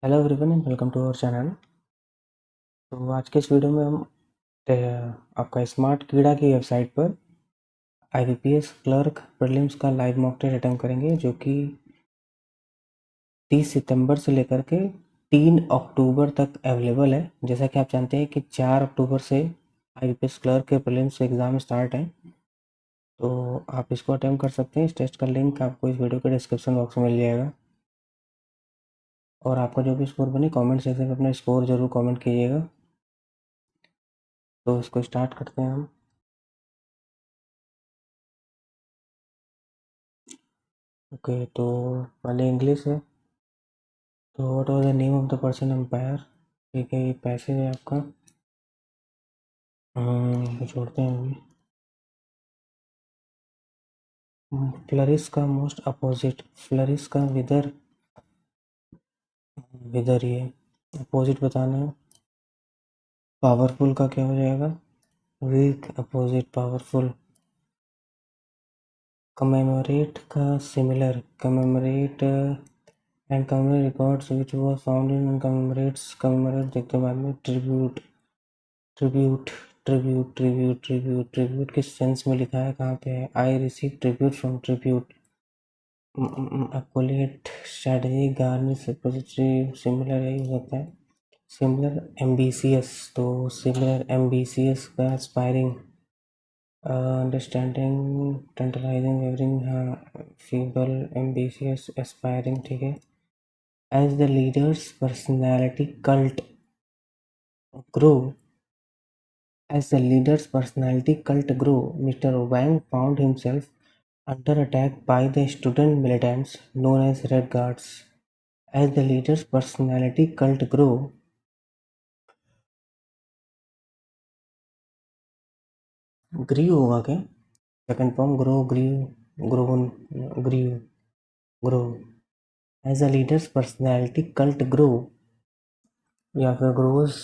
Hello everyone and welcome to our channel. तो आज के इस वीडियो में हम आपका स्मार्ट कीड़ा की वेबसाइट पर आईबीपीएस क्लर्क प्रीलिम्स का लाइव मॉक टेस्ट अटेम्प्ट करेंगे, जो कि 30 सितंबर से लेकर के 3 अक्टूबर तक अवेलेबल है। जैसा कि आप जानते हैं कि 4 अक्टूबर से आईबीपीएस क्लर्क के प्रीलिम्स एग्ज़ाम स्टार्ट हैं, तो आप इसको अटेम्प्ट कर सकते हैं। इस टेस्ट का लिंक आपको इस वीडियो के डिस्क्रिप्शन बॉक्स में मिल जाएगा। और आपका जो भी स्कोर बने कमेंट सेक्शन में अपना स्कोर ज़रूर कमेंट कीजिएगा। तो इसको स्टार्ट करते हैं हम। ओके, तो पहले इंग्लिश है। तो what was the name of the person empire. ठीक है, ये पैसे है आपका। छोड़ते हैं अभी। फ्लरिस का मोस्ट अपोजिट, फ्लरिस का विदर, विदर ये अपोजिट बताना है। पावरफुल का क्या हो जाएगा? Weak opposite powerful. कमेमोरेट का similar, commemorate and commemorate records which was found in commemorates, commemorate देखते बाद में tribute, tribute tribute tribute tribute tribute किस सेंस में लिखा है, कहाँ पे है? I receive tribute from tribute. Accolade strategy garnish repository similar यही हो सकता है। सिमिलर एम्बिशियस, तो सिमिलर एम्बिशियस का aspiring, understanding tantalising averring, feeble ambitious aspiring. ठीक है। As the leader's personality cult grow, as the leader's personality cult grew, Mr. Wang found himself under attack by the student militants known as Red Guards. As the leader's personality cult grew, grew होगा क्या? Second form grow, grown, grieve, grow. As the leader's personality cult grew, या फिर grows,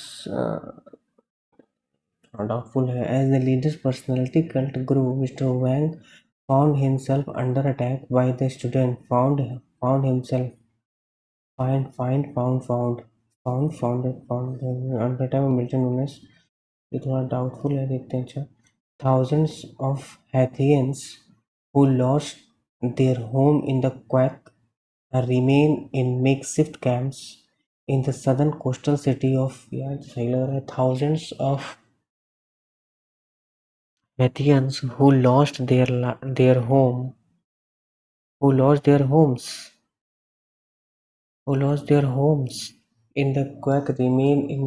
doubtful है। As the leader's personality cult grew, Mr. Wang found himself under attack by the student. Found himself, found अनडेटा में Milton Nunes. ये थोड़ा doubtful है, देखते हैं। अच्छा, thousands of Haitians who lost their home in the quake remain in makeshift camps in the southern coastal city of, यार सही लग रहा है, thousands of Haitians their home who lost their homes who lost their homes in the quake remain in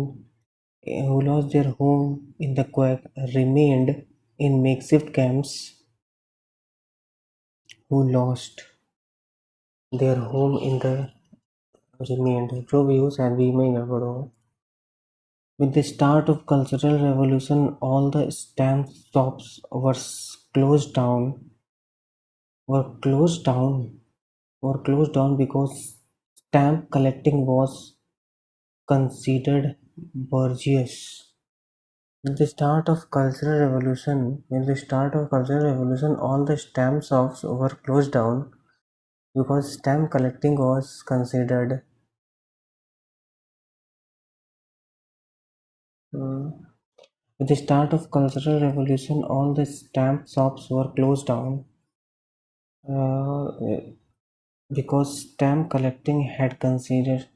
who lost their home in the quake remained in makeshift camps who lost their home in the remained, जो भी हो शायद भी में ही गड़बड़ होगा। With the start of Cultural Revolution, all the stamp shops closed down, were closed down, were closed down because stamp collecting was considered bourgeois. With the start of Cultural Revolution, all the stamp shops were closed down because stamp collecting was considered. Hmm. With the start of Cultural Revolution, all the stamp shops were closed down uh, because stamp collecting had considered.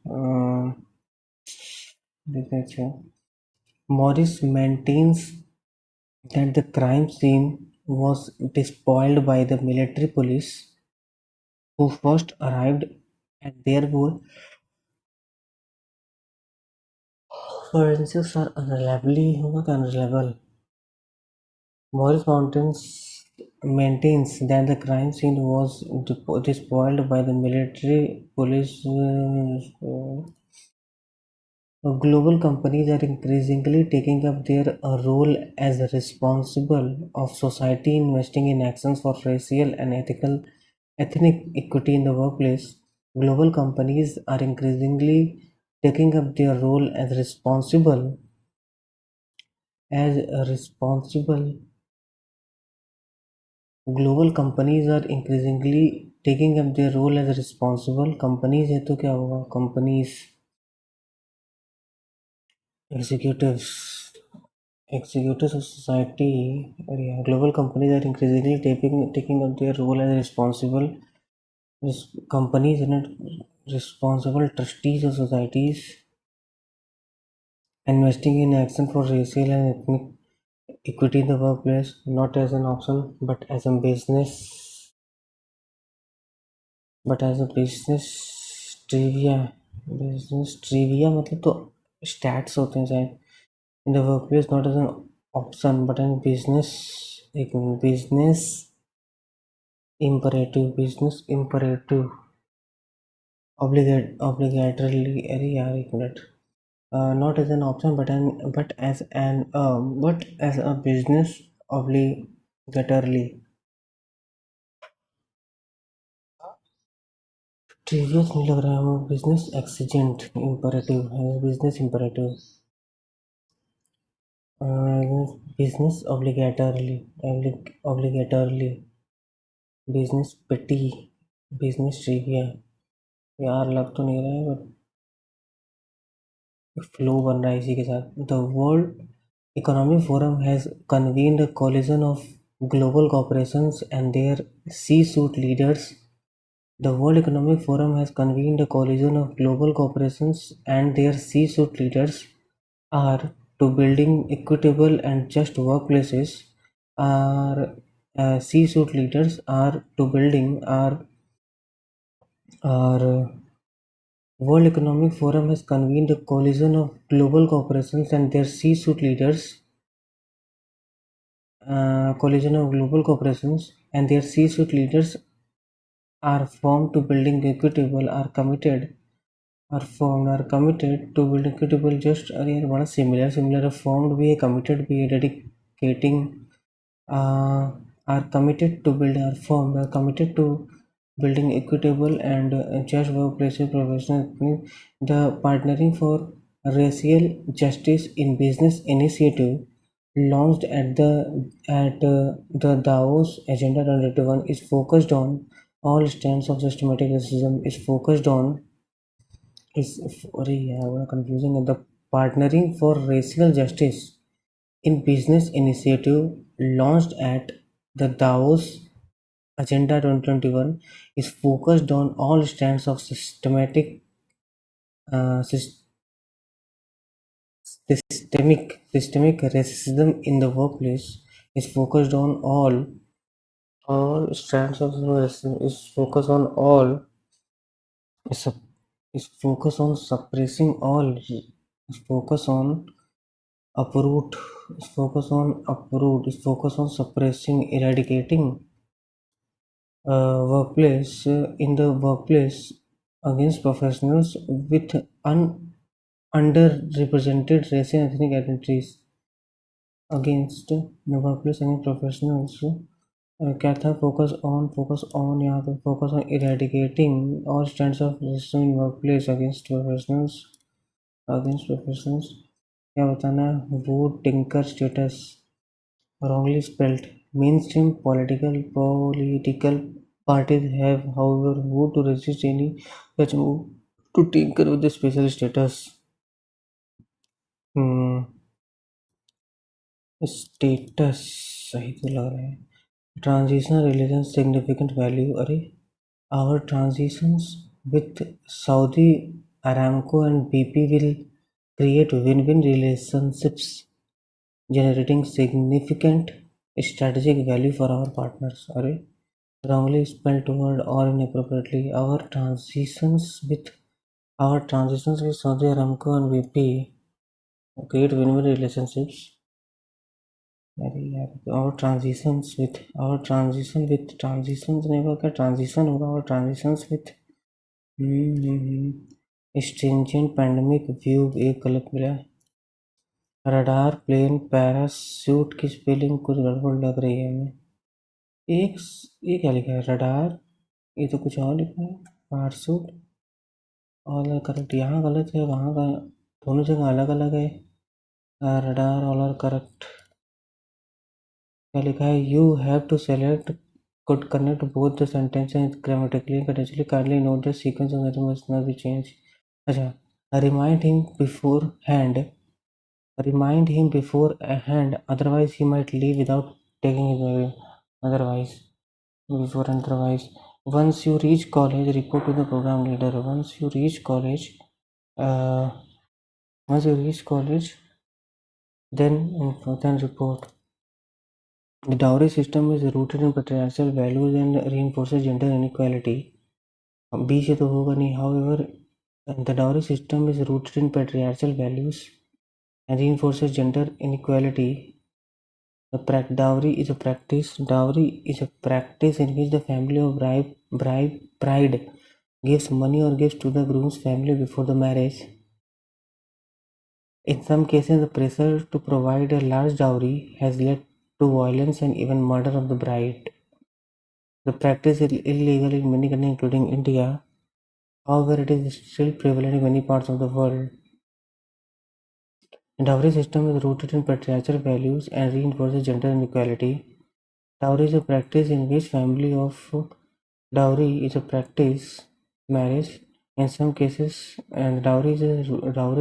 Morris maintains that the crime scene was despoiled by the military police who first arrived, and therefore forensics are unreliable. Morris maintains that the crime scene was despoiled by the military police. Global companies are increasingly taking up their role as responsible of society, investing in actions for racial and ethnic equity in the workplace. Global companies are increasingly taking up their role as responsible. Global companies are increasingly taking up their role as responsible companies है, तो क्या होगा? Companies executives, executives of society, yeah, global companies are increasingly taking up their role as responsible companies and responsible trustees of societies, investing in action for racial and ethnic equity in the workplace, not as an option, but as a business trivia. Business trivia मतलब तो stats होते हैं शायद in the workplace, not as an option but an business, एक business imperative obligatorily, अरे यार एक मिनट, not as an option but as a business obligatorily. Previous नहीं लग रहा है वो business exigent imperative है, business imperative, business obligatorily, business petty, business trivia, यार लग तो नहीं रहा है बट फ्लो बन रहा है इसी के साथ. The world economic forum has convened a coalition of global corporations and their C-suite leaders. The World Economic Forum has convened a coalition of global corporations and their C-suite leaders are to building equitable and just workplaces. Our C-suite leaders are to building our World Economic Forum has convened a coalition of global corporations and their C-suite leaders. Coalition of global corporations and their C-suite leaders are formed to building equitable, are committed to building equitable just, अरे यार बड़ा similar है, formed भी है, committed भी है, dedicating, are committed to build, are formed, are committed to building equitable and just workplaces professional. The Partnering for Racial Justice in Business initiative launched at the Davos Agenda 2021 is focused on all strands of systematic racism, is focused on is अरे यार बड़ा confusing है. The Partnering for Racial Justice in Business initiative launched at the Davos Agenda 2021 is focused on all strands of uh, sys- systemic racism in the workplace, is focused on all strands of racism, is, sup- is focused on suppressing all, is focused on uproot, is focused on suppressing, eradicating in the workplace against professionals with underrepresented racial and ethnic identities, against the workplace against professionals. क्या था, focus on यहाँ पे focus on eradicating all stands of racism in workplace against professionals. क्या बताना है, वो tinker status wrongly spelled. Mainstream political parties have, however, vowed to resist any such move to tinker with the special status. Status सही तो लग रहा है. Transitional relation significant value, अरे our transitions with Saudi Aramco and BP will create win-win relationships, generating significant strategic value for our partners. अरे wrongly spelled word or inappropriately. Our transitions with Saudi Aramco and BP create win-win relationships. अरे यार transitions नहीं होगा क्या, transition होगा, और transitions with stringent pandemic view एक गलत मिला. रडार प्लेन पैरासूट की स्पेलिंग कुछ गड़बड़ लग रही है हमें. एक ये क्या लिखा है, रडार, ये तो कुछ और लिखा है, पैरासूट ऑल आर करेक्ट, यहाँ गलत है वहाँ का, दोनों जगह अलग अलग है. Radar all are correct. क्या लिखा है, you have to select could connect both the sentences grammatically and contextually. Kindly note the sequence of letters must not be changed. अच्छा, remind him beforehand Remind him beforehand, otherwise he might leave without taking his meal. Otherwise, before and otherwise. Once you reach college, report to the program leader. Uh, once you reach college, then report. The dowry system is rooted in patriarchal values and reinforces gender inequality. B से तो होगा नहीं. However, the dowry system is rooted in patriarchal values and reinforces gender inequality. Dowry is a practice. Dowry is a practice in which the family of bride gives money or gifts to the groom's family before the marriage. In some cases, the pressure to provide a large dowry has led to violence and even murder of the bride. The practice is illegal in many countries, including India. However, it is still prevalent in many parts of the world. The dowry system is rooted in patriarchal values and reinforces gender inequality. Dowry is a practice in which family of dowry is a practice marriage in some cases, and dowry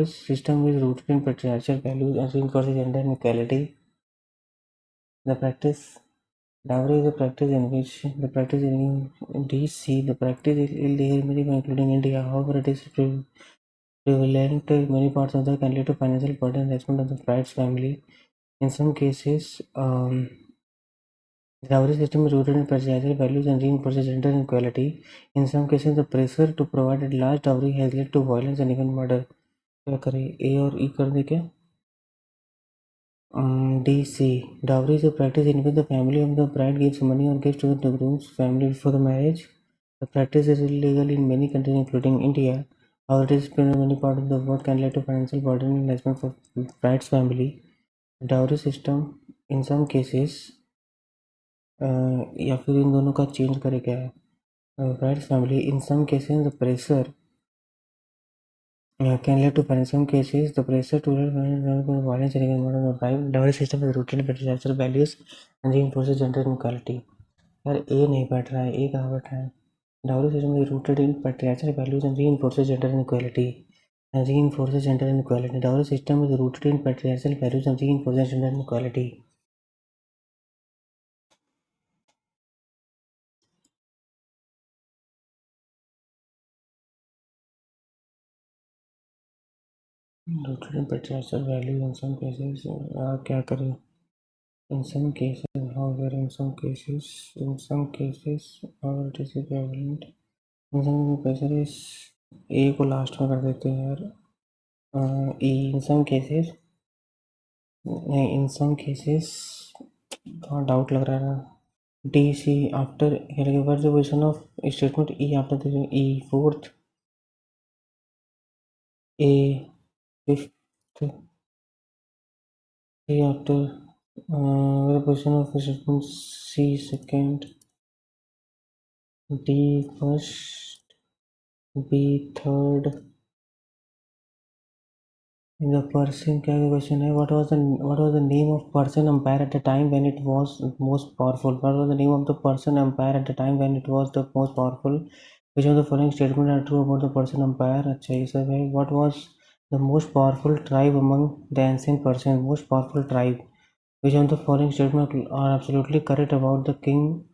system is rooted in patriarchal values and reinforces gender inequality. The practice dowry is a practice in which the practice in DC the practice is illegal in many including India. However, it is prevalent in many parts of the country, can lead to financial burden and harassment of the bride's family. In some cases, the dowry system is rooted in patriarchal values and reinforces gender inequality. In some cases, the pressure to provide a large dowry has led to violence and even murder. क्या करें, ए और ई कर दे क्या? DC. Dowry is a practice in which the family of the bride gives money or gifts to the groom's family before the marriage. The practice is illegal in many countries, including India. However, it is present in many parts of the world, can lead to financial burden and harassment for bride's family. The dowry system, in some cases, या फिर इन दोनों का change करे क्या है? Bride's family, in some cases, the pressure can lead to some cases the pressure to violence and even murder of bride. Dowry system is rooted in patriarchal values and reinforces gender inequality. यार ए नहीं बैठ रहा है, ए कहाँ बैठ रहा है? Dowry system is rooted in patriarchal values and reinforces gender inequality. Dowry system is rooted in patriarchal values and reinforces gender inequality. Rooted in patriarchal values in some cases. क्या करें? In some cases, however, however, it is prevalent. In some cases, A को last में कर देते हैं यार. In some cases, in some cases, थोड़ा doubt लग रहा है ना. D, C after here, what's the position of statement E after the E fourth, A fifth, C after the position of statement C second, D first, B third. The person क्या question है? What was the name of Persian empire at the time when it was most powerful? What was the name of the Persian empire at the time when it was the most powerful? Which of the following statements are true about the Persian empire? अच्छा ये सब है. What was the most powerful tribe among the ancient Persians? Most powerful tribe. Which of the following statements are absolutely correct about the king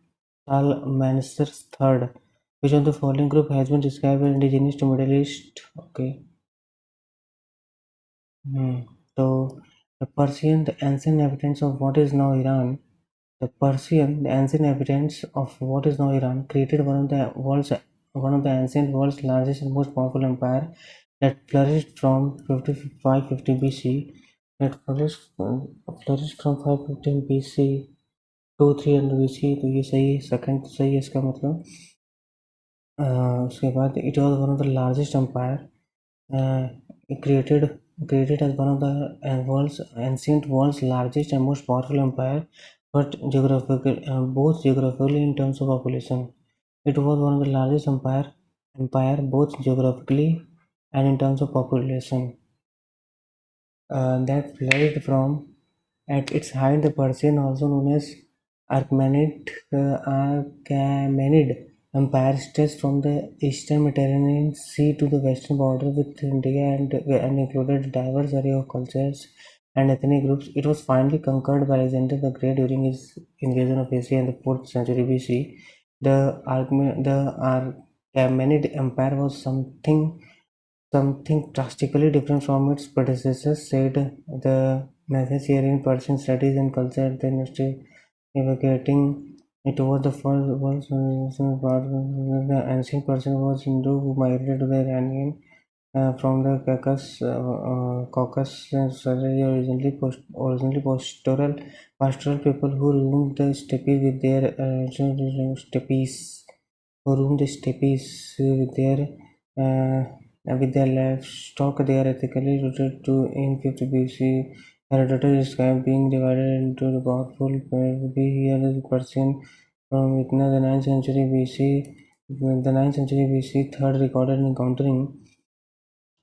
Shalmaneser III? Which of the following group has been described as indigenous to Middle East? Okay. So the ancient inhabitants of what is now Iran, the ancient inhabitants of what is now Iran, created one of the ancient world's largest and most powerful empire that flourished from 550 BC. Flourished from 515 BC to 300 BC. तो ये सही है, second सही है इसका मतलब. उसके बाद it was one of the largest empire. Created as one of the ancient world's largest and most powerful empire, but both geographically in terms of population. It was one of the largest empire both geographically and in terms of population. That flourished from at its height the Persian, also known as Achaemenid Empire, stretched from the eastern Mediterranean Sea to the western border with India and included a diverse array of cultures and ethnic groups. It was finally conquered by Alexander the Great during his invasion of Asia in the 4th century BC. The Achaemenid Empire was something drastically different from its predecessors, said the Mathesian Persian studies and culture dynasty, navigating it was the first was the ancient Persian was Hindu who migrated to the Iranian from the Caucasus originally pastoral people who roamed the steppes with their livestock. They are ethically rooted to in 50 BC. Herodotus described being divided into the powerful here is Persian from within the 9th century BC. The 9th century BC, third recorded encountering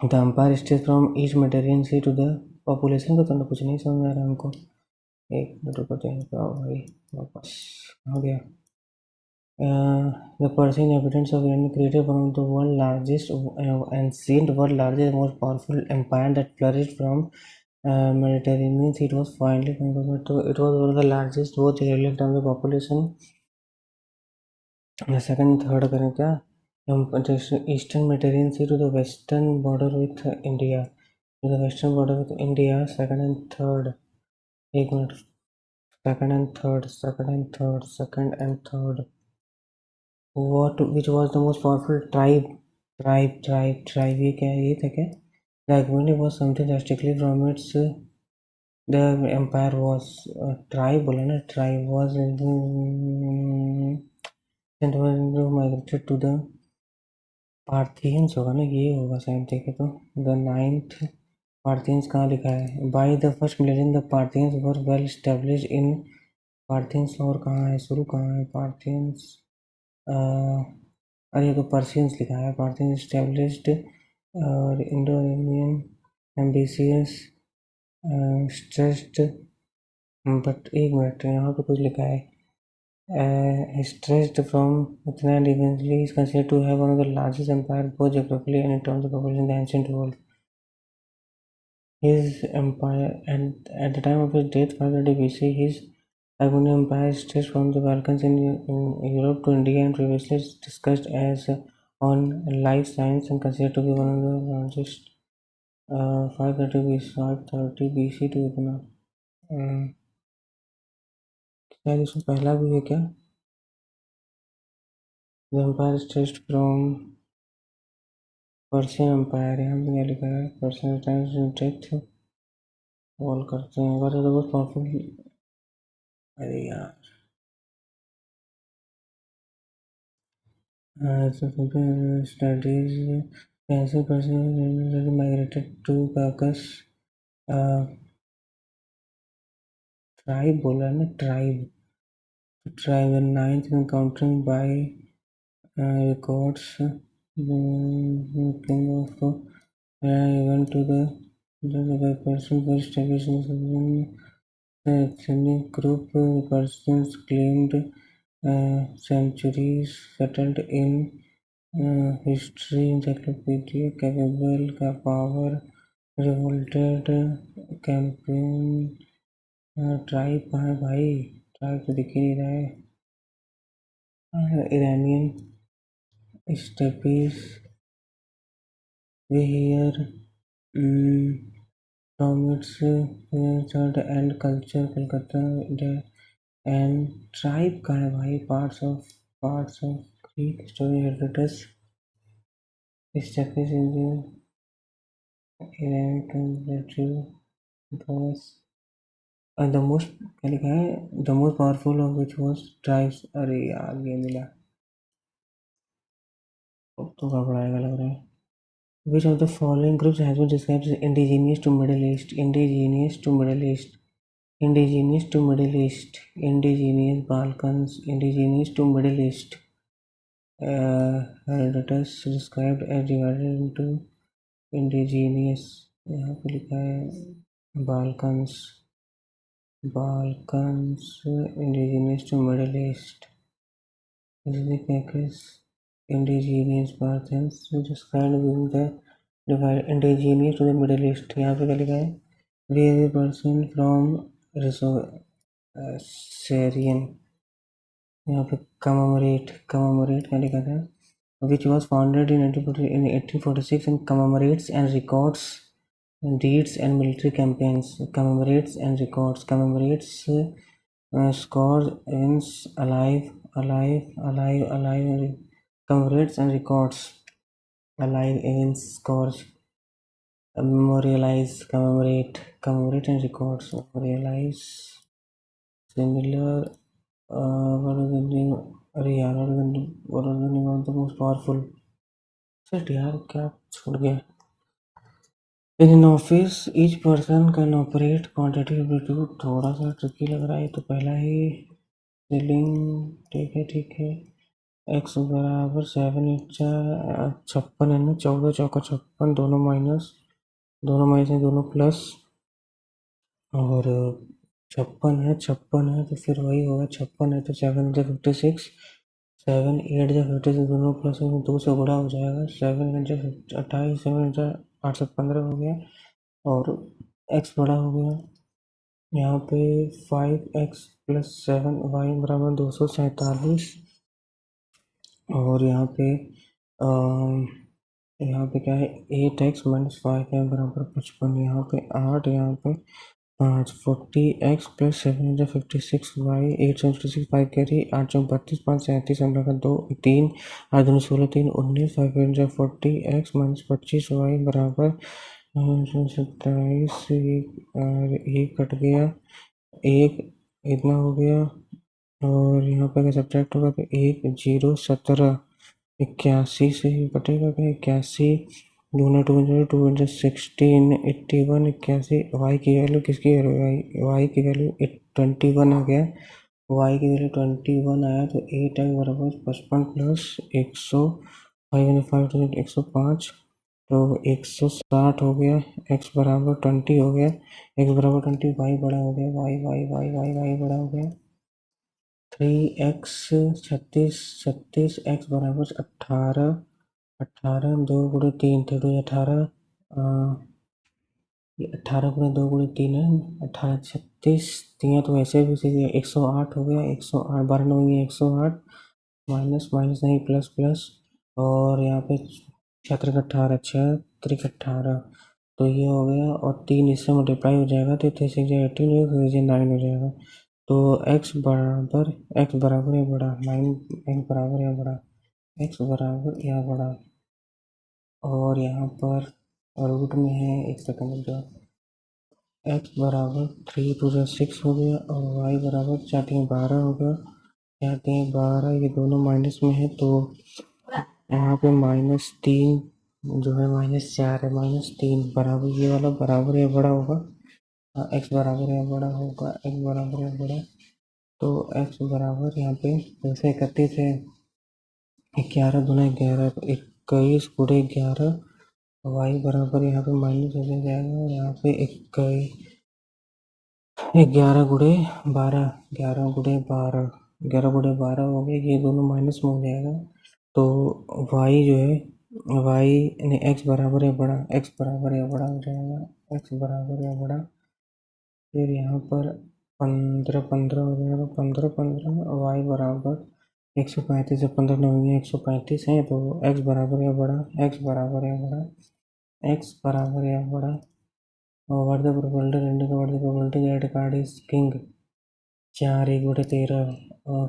the empire states from each Mediterranean Sea to the population को तो कुछ नहीं समझ आ रहा है हमको एक minute रुको तो भाई वापस हो गया the Persian inhabitants of Iran created one of the world's largest ancient world largest most powerful empire that flourished from Mediterranean Sea. It was finally conquered. It was one of the largest both in terms of population. The second and third करें क्या Eastern Mediterranean Sea to the western border with India. To the western border with India, second and third. एक minute second and third, second and third, second and third. Which was the most powerful tribe? ये क्या है ये था क्या? The Achaemenid was something drastically from its the empire was tribe बोला ना tribe was migrated to the Parthians होगा ना ये होगा शायद देखे तो the ninth Parthians कहाँ लिखा है by the first millennium the Parthians were well established in Parthians और कहाँ है शुरू कहाँ है Parthians अरे ये तो Persians लिखा है Parthians established और Indo-Iranian ambitious stressed but एक मिनट यहाँ पे कुछ लिखा है stretched from Uttarakhand and eventually is considered to have one of the largest empires both geographically and in terms of population in the ancient world. His empire, and at the time of his death, 530 BC, his Achaemenid empire stretched from the Balkans in Europe to India and previously discussed as on life science and considered to be one of the largest 530 BC to इतना शायद इसमें पहला भी है क्या The empire stretched from Persian empire यहाँ पे क्या लिखा है Persian times डेथ कॉल करते हैं what are the most powerful अरे यार so studies कैसे Persian migrated to Caucasus tribe बोला है ना tribe the ninth encountering by records king of event to the person who established the ethnic group Persians claimed centuries settled in history encyclopedia capable का power revolted campaign tribe कहाँ है भाई tribe तो दिख ही नहीं रहा है Iranian steppes we hear from its third and culture Kolkata and tribe कहाँ है भाई parts of Greek story Herodotus steppes in the Iranian comparative was the most क्या लिखा है the most powerful of which was tribes अरे यार ये मिला अब तो गड़बड़ाएगा लग रहा है which of the following groups has been described as indigenous to Middle East indigenous to Middle East indigenous to Middle East indigenous Balkans indigenous to Middle East Herodotus described as divided into indigenous यहाँ पे लिखा है Balkans indigenous to Middle East indigenous Parthians described being the indigenous to the Middle East यहाँ पे क्या लिखा है We have a person from Syrian. यहाँ पे commemorate क्या लिखा था, which was founded in 1846 and commemorates and records deeds and military campaigns. Commemorates scores events alive. Commemorates and records alive events scores. Commemorate and records. Memorialize. Similar. What is the name? अरे यार, what is the name of the most powerful? Shit यार, क्या छूट गया? In an office, each person can operate quantitatively. थोड़ा सा tricky लग रहा है तो पहला ही सीलिंग। ठीक है। x बराबर 7 56 है ना, 14 चौका 56, दोनों माइनस है, दोनों प्लस, और 56 है तो फिर वही होगा, 56 है तो 7 × 56, 7 8 × 50 दोनों प्लस में 2 से गुणा हो जाएगा, 7 × 28, 7 × 8 15 हो गया, और x बड़ा हो गया। यहाँ पे 5x + 7y बराबर 247, और यहाँ पे क्या है, 8x - 5y बराबर 55, यहाँ पे 8, यहाँ पे 5, 40x + 7 × 56y, 8 × 56, 5 कैरी, 8 × 32, 5 37, 2 3, 8 दूनी 16, 3 19, 5 × 40x - 25y बराबर 27, एक कट गया, एक इतना हो गया, और यहाँ पे अगर सब्ट्रैक्ट होगा तो 1 0 17, 81 से ही कटेगा क्या, 81, 2 × 2 × 2 × 16, 81, 81। y की वैल्यू किसकी वैल्यू, y की वैल्यू 21 आ गया, y की वैल्यू 21 आया तो 8x बराबर 55 प्लस 100, 5 × 5 105, तो 160 हो गया, x बराबर 20 हो गया, x बराबर 20, y बड़ा हो गया, y बड़ा हो गया, 3x 36 x बराबर 18, 2 × 3 थे तो 18, 18 × 2 × 3 है, 18 36 दिया तो ऐसे भी सही, 108 हो गया, 108, 12 9 108, माइनस माइनस नहीं प्लस प्लस, और यहाँ पे 6 × 18, 6 × 18, तो ये हो गया, और 3 इससे मल्टीप्लाई हो जाएगा तो 3 6 18 हो जाएगा, 9 हो जाएगा, तो x बराबर या बड़ा, x बराबर या बड़ा, x बराबर या बड़ा, और यहाँ पर रूट में है, एक सेकंड जो, x बराबर 3 × 2 = 6 हो गया, और y बराबर 4 × 12 हो गया, 4 × 12, ये दोनों माइनस में है तो यहाँ पे -3 जो है, -4 है, -3 बराबर, ये वाला बराबर या बड़ा होगा, x बराबर या बड़ा होगा, x बराबर या बड़ा, तो x बराबर यहाँ पे 231 है, 11 दूना 11, तो 21 × 11, y बराबर यहाँ पे माइनस हो जाएगा, और यहाँ पे 11 × 12, 11 × 12 हो गया, ये दोनों माइनस में हो जाएगा, तो y जो है, y यानी x बराबर या बड़ा, x बराबर या बड़ा हो जाएगा, x बराबर या बड़ा, फिर यहाँ पर 15 15 हो जाएगा, 15 15, y बराबर 135 से 15 9 135 है, तो x बराबर या बड़ा, x बराबर या बड़ा, x बराबर या बड़ा, और व्हाट द प्रोबेबिलिटी, रेंडम का what the probability that card is king, 4 1/13,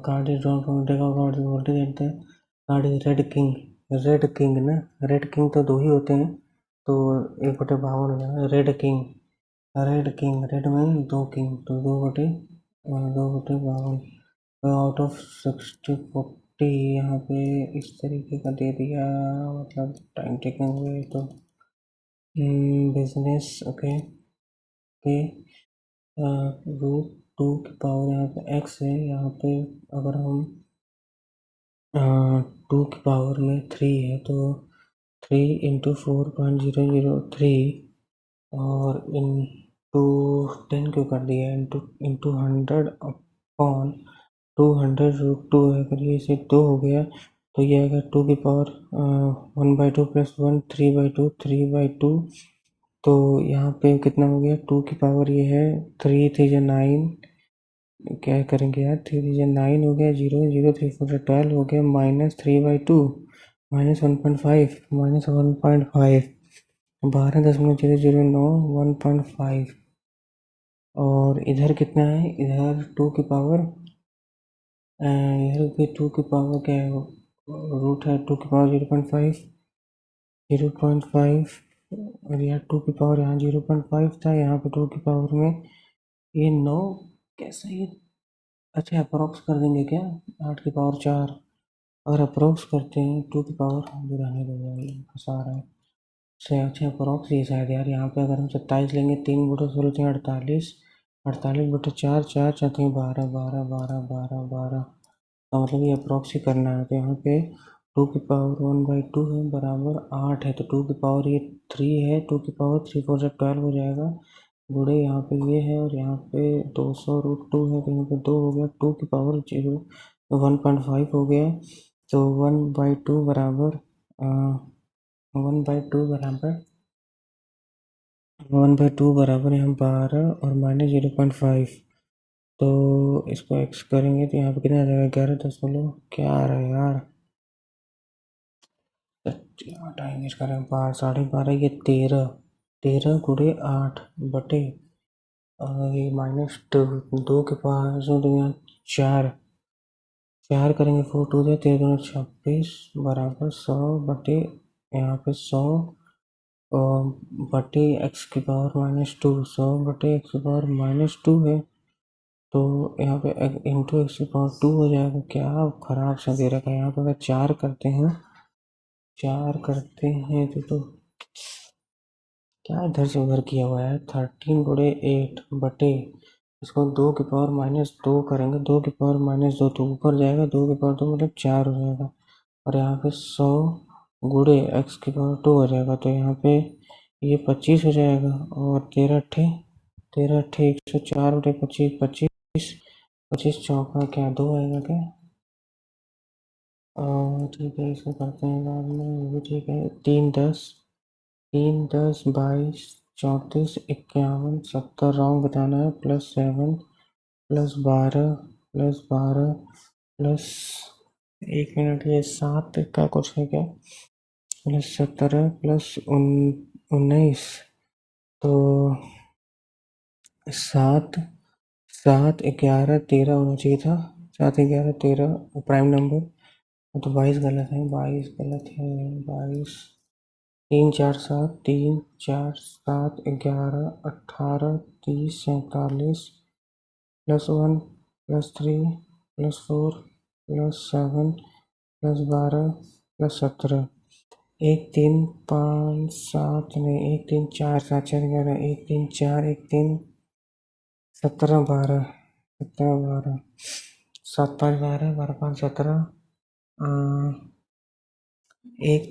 card is drawn from deck of card, probability that the card is red king ना, रेड किंग तो 2 ही होते हैं, तो 1/52 हो जाएगा, रेड में 2 किंग, तो 2/52, आउट ऑफ 60 40 यहाँ पे इस तरीके का दे दिया, मतलब टाइम टेकिंग हुए तो बिजनेस, ओके ओके, √2 की पावर यहाँ पे x है, यहाँ पे अगर हम 2 की पावर में 3 है तो 3 × 4.003, और इंटू 10 क्यों कर दिया, इंटू 100 अपॉन 200 √2 है, अगर ये इसे 2 हो गया तो ये आएगा 2 की पावर 1/2 + 1 3/2, 3/2, तो यहाँ पे कितना हो गया, 2 की पावर ये है 3 3 जा 9, क्या करेंगे यार, 3 3 जा 9 हो गया, 0 0 3 4 जा 12 हो गया, -3/2 -1.5 -1.5, 12.009 1.5। और इधर कितना है, इधर 2 की पावर, इधर भी 2 की पावर क्या है, रूट है 2 की पावर 0.5, 0.5। और यहाँ 2 की पावर, यहाँ 0.5 था, यहाँ पे 2 की पावर में ये 9, कैसा ये, अच्छा अप्रोक्स कर देंगे क्या, 8 की पावर 4, अगर अप्रोक्स करते हैं 2 की पावर, रहने दो यार, ये फंसा रहा है से, अच्छा अप्रोक्स ये शायद यार, यहाँ पे अगर हम 27 लेंगे, 3 बटे 16 थे 48, 48 बटे 4, 4 4 थे 12, 12 12 12 12, तो मतलब ये अप्रोक्स ही करना है। तो यहाँ पे 2 की पावर 1/2 है बराबर 8 है, तो 2 की पावर ये 3 है, 2 की पावर 3 4 से 12 हो जाएगा, गुणे यहाँ पे ये है, और यहाँ पे 200√2 है, तो यहाँ पे 2 हो गया, 2 की पावर 0 1.5 हो गया, तो 1/2 बराबर 1/2 बराबर 1/2 बराबर यहाँ 12 और -0.5, तो इसको x करेंगे तो यहाँ पे कितना आ जाएगा, 11 क्या आ रहा है यार, टाइम वेस्ट करें, 12 ये 13, 13 गुणे 8 बटे, और ये -2 के पास तो यहाँ 4, 4 करेंगे 4 2 जाए, 13 दूनी 26 बराबर 100 बटे, यहाँ पे 100 और बटे x की पावर -2, 100 बटे x की पावर -2 है, तो यहाँ पे इंटू एक्स की पावर 2 हो जाएगा, क्या खराब सा दे रखा है। यहाँ पे अगर 4 करते हैं, 4 करते हैं तो क्या इधर से उधर किया हुआ है, 13 गुणे 8 बटे, इसको 2 की पावर -2 करेंगे, 2 की पावर -2 तो ऊपर जाएगा, 2 की पावर 2 मतलब 4 हो जाएगा, और यहाँ पे 100 गुणे एक्स की पावर 2 हो जाएगा, तो यहाँ पे ये 25 हो जाएगा, और 13 अट्ठे 104 बटे 25, 25 25 चौका क्या 2 आएगा क्या, ठीक है, इसको करते हैं बाद में, ये भी ठीक है, 3 10 22 34 51 70 राउंड बताना है, +7 +12 +12 प्लस, 1 मिनट, ये 7 का कुछ है क्या, +17 +19, तो 7 7 11 13 होना चाहिए था, 7 11 13 प्राइम नंबर, तो 22 गलत है, 22 गलत है, 22, 3 4 7 3 4 7 11 18 30 47 +1 +3 +4 +7 +12 +17, 1 3 5 7 नहीं, 1 3 4 7 4 11, 1 3 4 1 3 17 12 17 12 7 5 12 12 5 17, 1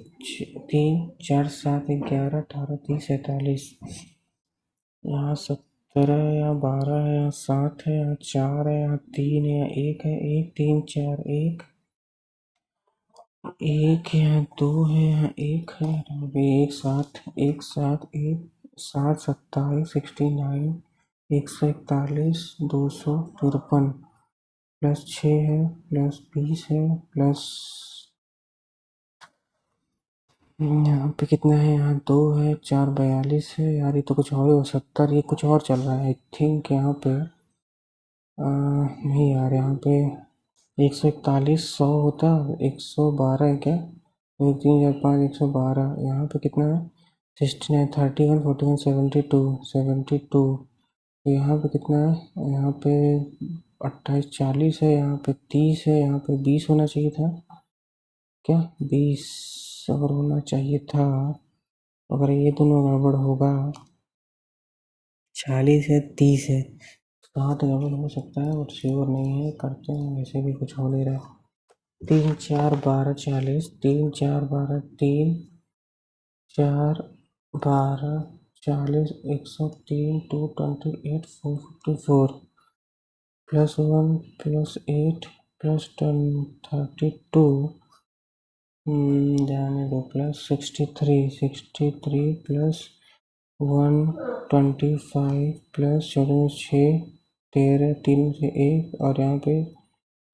3 4 7 11 18 30 47, यहाँ 17 है, यहाँ 12 है, यहाँ 7 है, यहाँ 4 है, यहाँ 3 है, यहाँ 1 है, 1 3 4 1 1 है, यहाँ 2 है, यहाँ 1 है, यहाँ पे 1 7 1 7 1 7 27 141 253 +6 है, +20 है, प्लस यहाँ पे कितना है, यहाँ 2 है, 4 42 है यार, ये तो कुछ और ही, 70, ये कुछ और चल रहा है आई थिंक, यहाँ पे नहीं यार, यहाँ पे 141 100 होता, 112 है क्या, 1 3 4 5 112, यहाँ पे कितना है, 69 31 41 72 72, यहाँ पे कितना है, यहाँ पे 28 40 है, यहाँ पे 30 है, यहाँ पे 20 होना चाहिए था क्या, 20 अगर होना चाहिए था, अगर ये दोनों गड़बड़ होगा, 40 है 30 है, 7 गड़बड़ हो सकता है, बट श्योर नहीं है, करते हैं, वैसे भी कुछ हो नहीं रहा। 3 4 12 40, 3 4 12 3 4 12 40, 103 228 454, +1 +8 +10 32, जाने दो, +63 63 प्लस 125 प्लस 6, 13, 3 से 1 और यहाँ पे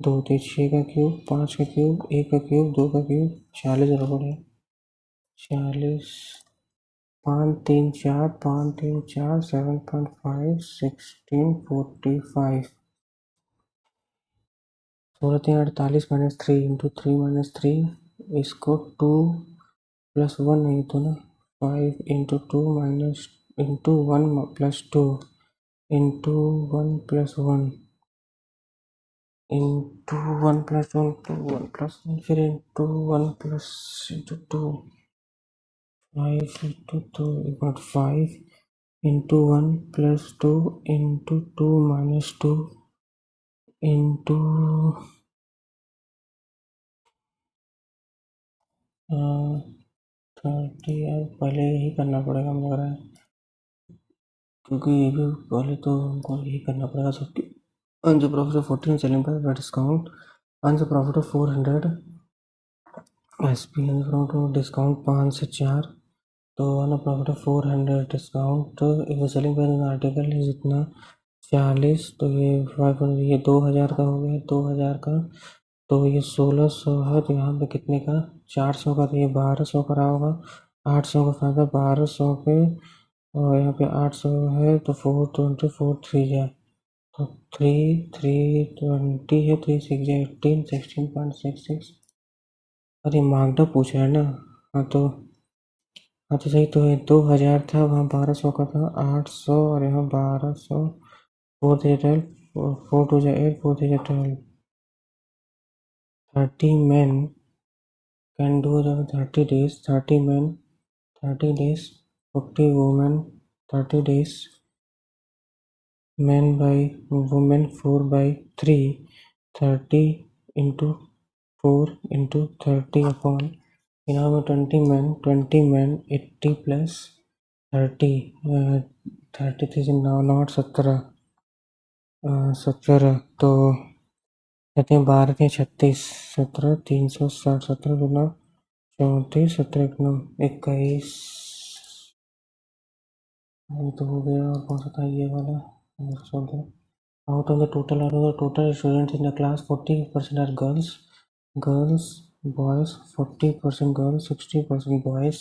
2 थे, 6 का क्यूब, 5 का क्यूब, 1 का क्यूब, 2 का क्यूब, 40 बराबर है 40। 5 3 4, 5 3 4, 7.5, 16, 45। 16 3 48 -3 इंटू 3 -3 इसको 2 प्लस 1 नहीं तो ना 5 into 2 minus into 1 plus 2 into 1 plus 1 into 1 plus 1 two 1 plus 1 फिर into 1 plus into 2 5 into 2 equal 5 into 1 plus 2 into 2 minus 2 into 30। पहले यही करना पड़ेगा मुझे लग रहा है, क्योंकि ये भी पहले तो हमको यही करना पड़ेगा सबकी। earns a profit of 14 selling price by discount, earns a profit of 400 SP earns a profit of discount 5 से 4, तो earn a profit of 400 discount if the selling price in the article is इतना 40, तो ये 500, ये 2000 का हो गया, 2000 का, तो ये 1600 है, तो यहाँ पे कितने का 400 का, तो ये 1200 का रहा होगा। 800 का फायदा 1200 पे, और यहाँ पे 800 है तो 424 3 है, तो 3 3 20 है, 3 6 18, 16.66। अरे मार्कडा पूछा है ना। हाँ तो सही तो है, 2000 था, वहाँ 1200 का था, 800 और यहाँ 1200, 4 3 12, 4 2 8, 4 3 12, 30 men can do the 30 days, 30 men 30 days, 40 women 30 days, men by women 4 by 3, 30 into 4 into 30 upon, यहाँ में 20 men 80 plus 30, 33 से नॉट 17, 17, तो कहते हैं 12 के 36, 17 360, 17 दूना 34, 17 एक 21, ये तो हो गया। और कौन सा था ये वाला, out of the total students in the class 40% are girls boys 40% girls 60% boys,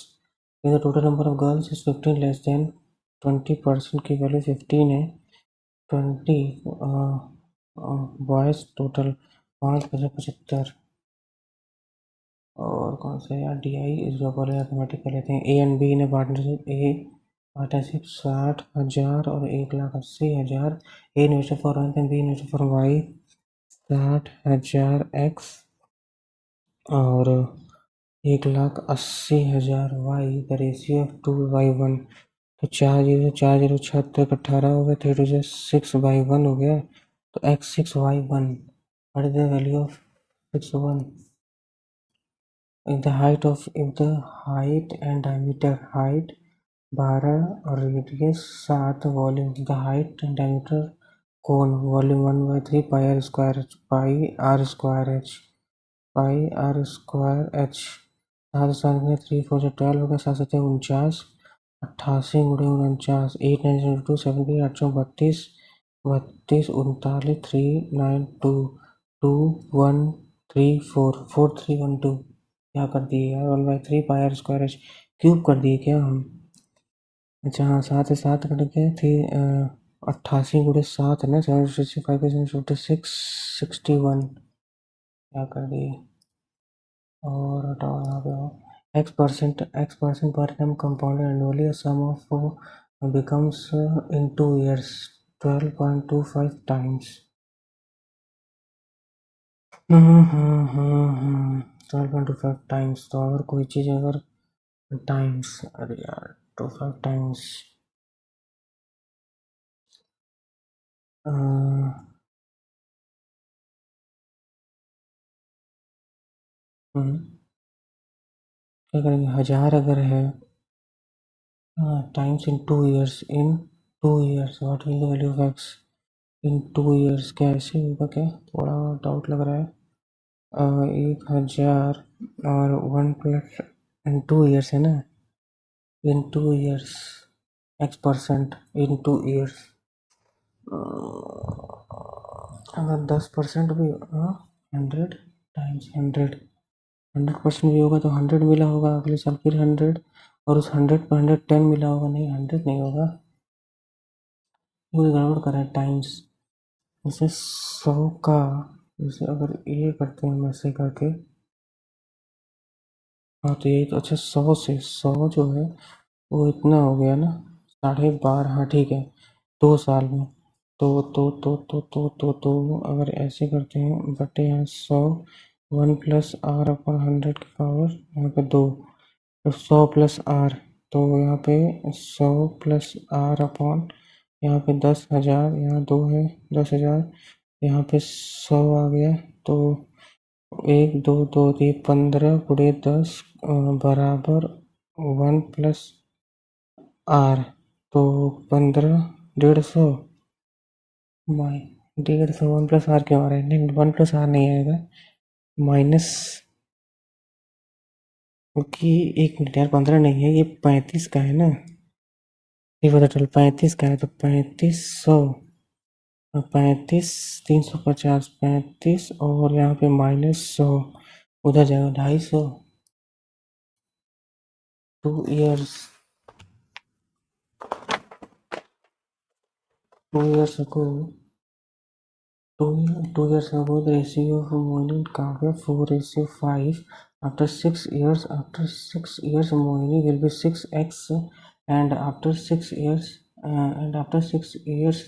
if the total number of girls is 15 less than 20% की वैल्यू 15 है, 20 बॉयज टोटल 5 75। और कौन सा यार डी आई इस वाले मैथमेटिक कर लेते हैं। ए एंड बी ने पार्टनरशिप 60,000 और 1,80,000। A investor for one and B investor for Y 60,000 X और 1,80,000 वाई, द रेशियो ऑफ 2/1, तो 4 0 18 हो गया, 3 2 6/1 हो गया, तो x 6/1, what is the value of 6/1? if the height and diameter, height 12 और radius 7, volume the height and diameter cone volume 1/3 pi r square h, pi r square h, pi r square h. 7 7 में 3 4 से 12 हो गया, 7 7 49, 88 गुणे 49, 8 9 2 70, 832, 32 39, 392, 2134, 4312। क्या कर दिए यार, 1/3 pi r square H cube कर दिए क्या हम। अच्छा हाँ, 7 से 7 कट गया, थी 88 गुणे 7 है ना, 765, 61 क्या कर दिए। और हटाओ यहाँ पे हो, x% per annum compounded annually, a sum of becomes in 2 years 12.25 times। 12.25 times, तो अगर कोई चीज़ अगर टाइम्स, अरे यार 25 टाइम्स, क्या करेंगे, 1000 अगर है times in 2 years, in 2 years what will the value of x in 2 years, क्या ऐसे होगा क्या, थोड़ा डाउट लग रहा है। 1000 और 1 प्लस इन 2 years है ना, इन 2 years x% इन 2 years। अगर 10% भी 100 भी होगा तो 100 मिला होगा अगले साल, फिर 100, और उस 100 पर 110 मिला होगा, नहीं 100 नहीं होगा, मुझे गड़बड़ करा है टाइम्स। जैसे 100 का, जैसे अगर ये करते हैं हम ऐसे करके, हाँ तो यही तो, अच्छा 100 से 100 जो है वो इतना हो गया ना, 12.5, हाँ ठीक है, 2 साल में। तो अगर ऐसे करते हैं बटे यहाँ 100, 1+r/100 की पावर यहाँ पे 2, तो 100+r, तो यहाँ पे 100+r/, यहाँ पे 10,000, यहाँ 2 है, 10,000, यहाँ पे 100 आ गया, तो 1, 2, 2, 15 × 10 बराबर 1+r, तो 15, 150, 150, 1+r क्यों आ रहा है, नहीं 1+r नहीं आएगा, माइनस, क्योंकि 1 मिनट यार, 15 नहीं है ये, 35 का है ना, ये पता चल 35 का है, तो 3500, 35, 350, 35, और यहाँ पे -100, उधर जाएगा 250, 2 years, 2 years ago, 2 years ago the ratio of Moini and Kavya 4:5. After 6 years, Moini will be 6x, and after 6 years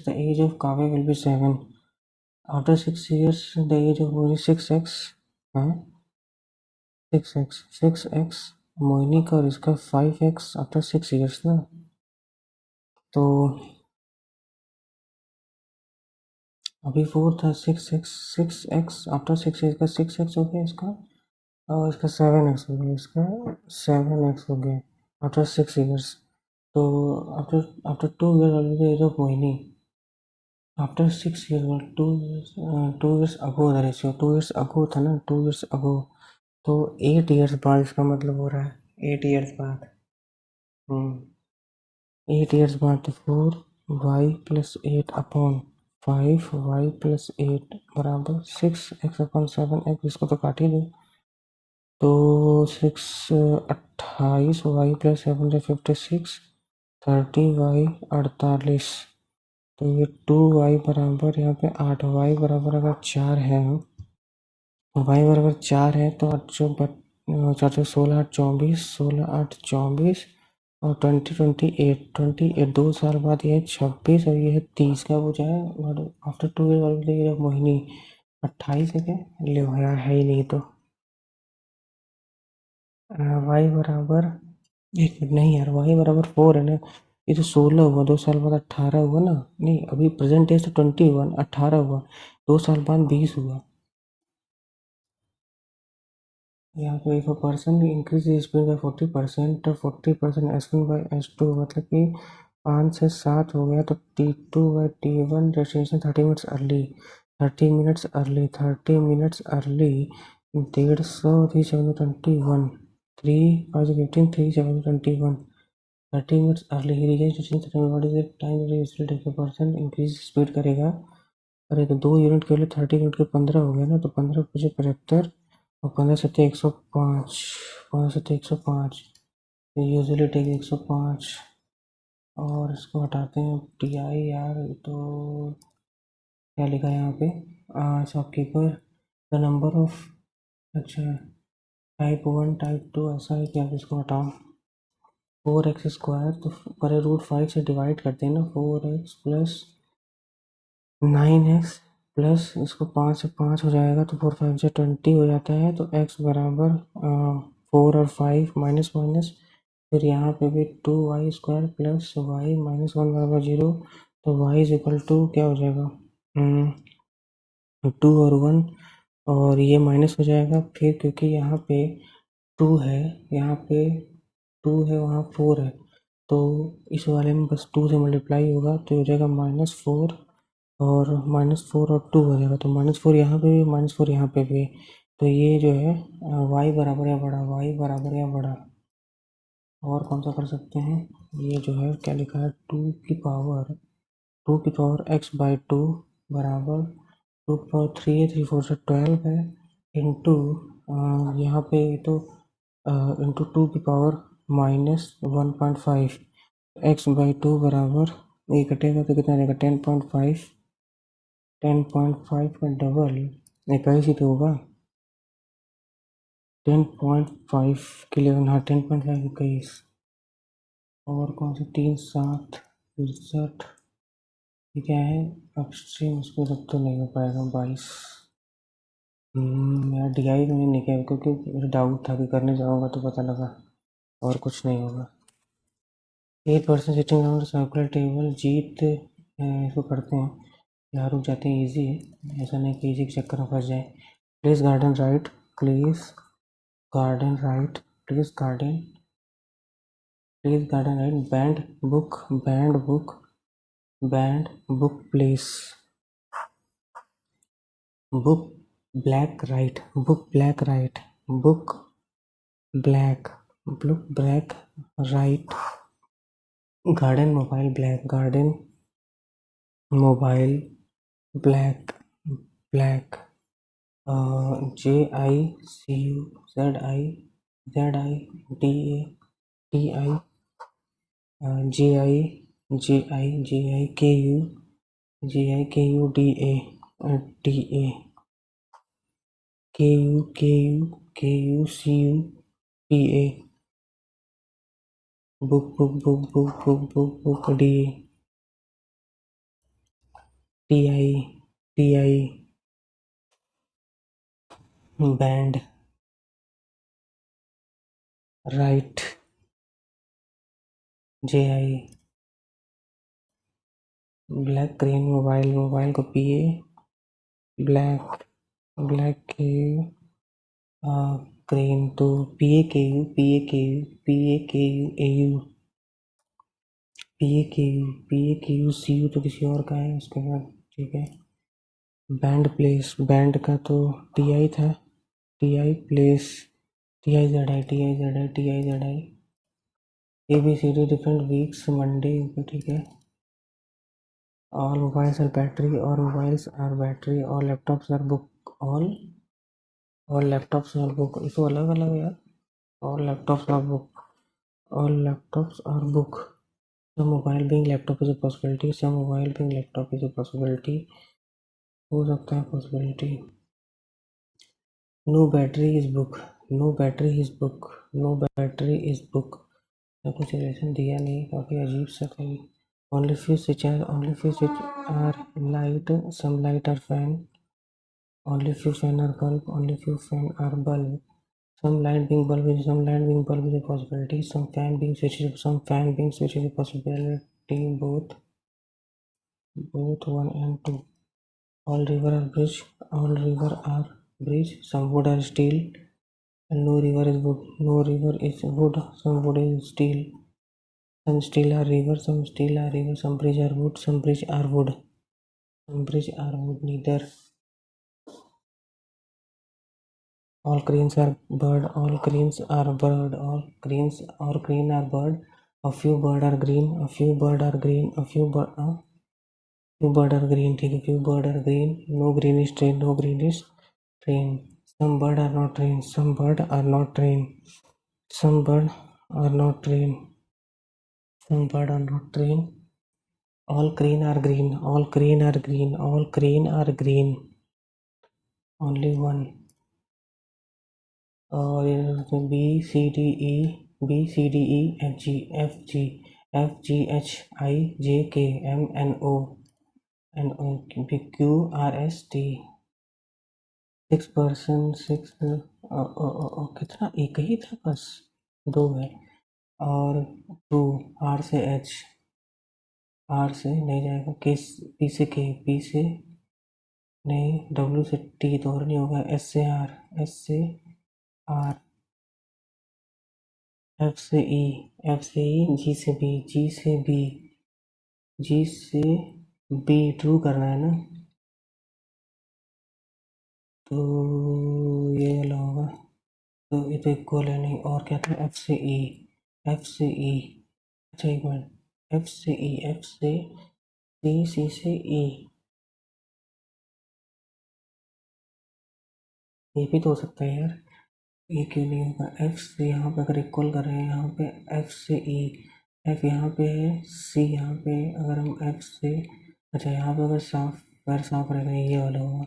the age of Kavya will be 7. After 6 years the age of Moini 6x, हाँ 6x Mohini का, और इसका 5x after 6 years ना, तो अभी 4 था, 6x after 6 years का 6x हो गया इसका, और इसका 7x हो गया, इसका 7x हो गया आफ्टर 6 years। तो after 2 years already age of Mohini, after 6 years, 2 years ago the ratio, 2 years ago था ना, 2 years अगो, तो 8 years बाद इसका मतलब हो रहा है, 8 years बाद, 8 years बाद, तो 4y+8/5y+8 बराबर 6x/7x, इसको तो काट ही दो, तो 28y+7 56, 30y 48, तो ये 2y बराबर यहाँ पे 8, y बराबर अगर 4 है, y बराबर 4 है, तो 4 16, 8 24, 16, 8 24, और 28, 2 साल बाद ये है 26, और ये है 30 का पूछा है, और आफ्टर 2 years वाले ये मोहिनी 28 है क्या, ले यार है ही नहीं, तो y बराबर, एक मिनट, नहीं यार y बराबर 4 है ना, ये तो 16 हुआ, 2 साल बाद 18 हुआ ना, नहीं अभी प्रेजेंट एज तो 20 हुआ, 18 हुआ, 2 साल बाद 20 हुआ, यहाँ पे if a person increase speed bye 40%, 40% S1/S2, मतलब कि 5 से 7 हो गया, तो T2/T1 destination 30 minutes early, 150, 3/7 21, 3/5 15, 3/7 21, 30 minutes early ही reason time take a person increase speed करेगा। अरे तो 2 यूनिट के लिए 30 मिनट के 15 हो गया ना, तो 15×5 = 75, और 15×7 = 105, 15×7 = 105, यूजुअली टेक 105, और इसको हटाते हैं टी आई, यार तो क्या लिखा है यहाँ पे, शॉपकीपर द नंबर ऑफ, अच्छा टाइप 1 टाइप 2 ऐसा है क्या, इसको हटाओ, 4x², तो पहले √5 से डिवाइड करते हैं ना, 4x + 9x प्लस इसको 5 से 5 हो जाएगा, तो 4×5 से 20 हो जाता है, तो x बराबर 4 और 5 माइनस माइनस, फिर यहाँ पे भी 2y² प्लस y -1 बराबर 0, तो y = क्या हो जाएगा, 2 और 1, और ये माइनस हो जाएगा, फिर क्योंकि यहाँ पे 2 है, यहाँ पे 2 है, वहाँ 4 है, तो इस वाले में बस 2 से मल्टीप्लाई होगा, तो हो जाएगा -4, और -4 और 2 हो जाएगा, तो -4 यहाँ पे भी, -4 यहाँ पे भी, तो ये जो है y बराबर या बड़ा, y बराबर या बड़ा, और कौन सा कर सकते हैं, ये जो है क्या लिखा है, टू की पावर एक्स बाई टू बराबर टू की पावर थ्री है, थ्री फोर से 12 है, इंटू यहाँ पे तो इंटू टू की पावर -1.5, एक्स बाई टू बराबर, ये कटेगा तो कितना रहेगा 10.5, 10.5 का डबल 21 ही तो होगा, 10.5 के 11, हाँ 10.5 21, और कौन सा 3 7 67, ये क्या है अपस्ट्रीम, उसको सब तो नहीं हो पाएगा 22। मेरा DI तो नहीं किया क्योंकि मुझे डाउट था कि करने जाऊँगा तो पता लगा और कुछ नहीं होगा। 8% सिटिंग ऑन सर्कुलर टेबल, जीत इसको करते हैं, यहाँ रुक जाते हैं, ईजी है, ऐसा नहीं कि ईजी के चक्कर में फंस जाए। Please garden right, please garden right, please garden, please garden right, band book please, book black right, book black right, book black, book black right, garden mobile black, garden mobile black, black, JICUZIZIDA JIKU DA KUCUPA book DA TI band right JI black green mobile को PA black KU green तो PA KU CU तो किसी और का है, उसके बाद ठीक है। बैंड प्लेस, बैंड का तो TI था, TI place, TIZI ABCD different weeks Monday, ठीक है। All mobiles are battery, all laptops are book, all laptops are book, इसको अलग अलग यार, all laptops are book, all laptops are book, some mobile being laptop is a possibility, some mobile being laptop is a possibility, हो सकता है possibility, no battery is book, no battery is book, no battery is book, ना कुछ relation दिया नहीं, काफ़ी अजीब सा कहीं, only few switch are light, some light are fan, only few fan are bulb, only few fan are bulb, some light being bulb is a possibility, some fan being switch is a possibility, both one and two, all river are bridge, some wood are steel, and no river is wood, some wood is steel, some steel are river, some bridge are wood, neither, all cranes are bird, all cranes are bird, all crane are bird, a few bird are green, few bird are green, few bird are green, ठीक है, few bird are green, no green is train, some bird are not train, some bird are not train, some bird are not train, some bird are not train, all crane are green, only one, और BCDEFGHIJKMNOPQRST, 6%, कितना, एक ही था बस, दो है, और to, are से नहीं जाएगा, पी से नहीं, डब्ल्यू से टी तो और नहीं होगा, एस से आर, एफ से ई, जी से बी ट्रू करना है ना, तो ये वाला होगा, तो ये तो इक्वल है नहीं, और क्या था, एफ से ई, एफ से ई, अच्छा एक मिनट, एफ से ई, एफ से सी, सी से ई, ये भी तो हो सकता है यार, ये क्यों नहीं होगा? एफ से यहाँ पे अगर इक्वल कर रहे हैं, यहाँ पे एफ से ई, एफ यहाँ पे है, सी यहाँ पे, अगर हम एफ से, अच्छा यहाँ पे अगर साफ पैर साफ रहेगा ये वाला होगा।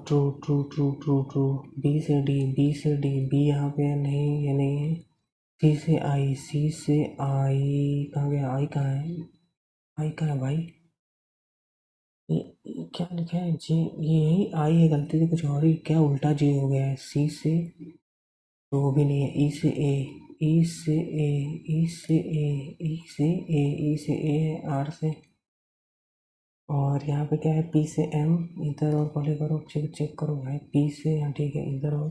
True true true true true. B से डी, बी से डी, बी यहाँ पे है, नहीं ये नहीं है। सी से आई, सी से आई कहाँ गया? आई कहाँ है? आई कहाँ है भाई? ये क्या लिखा है? जी, ये यही आई है, गलती से कुछ और ही, क्या उल्टा जी हो गया है। सी से, तो वो भी नहीं है। ई से ए, ई से ए, ई से ए, ई से ए, ई से ए है आर से, और यहाँ पे क्या है? पी से एम, इधर और फॉलो करो, चेक चेक करो भाई, पी से, हाँ ठीक है, इधर और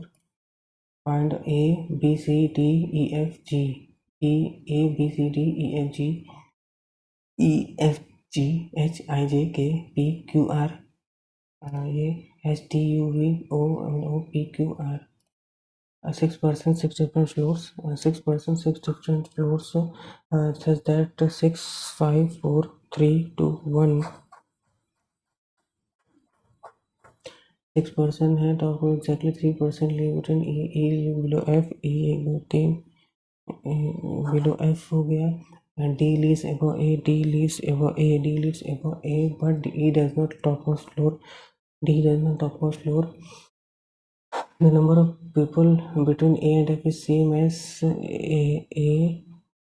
find A B C D E F G, E, A B C D E F G, E F G H I J K P Q R, ये S T U V O and O P Q R. 6%, 6 different floors, 6%, 6 different floors, such that 6, 5, 4, 3, 2, 1, 6% है तो आपको exactly 3% limited ई below F, ई 1 2 3 below F हो गया, and D leads above A, D leads above A, D leads above A, but E does not topmost floor, D does not topmost floor. The number of people between A and F is same as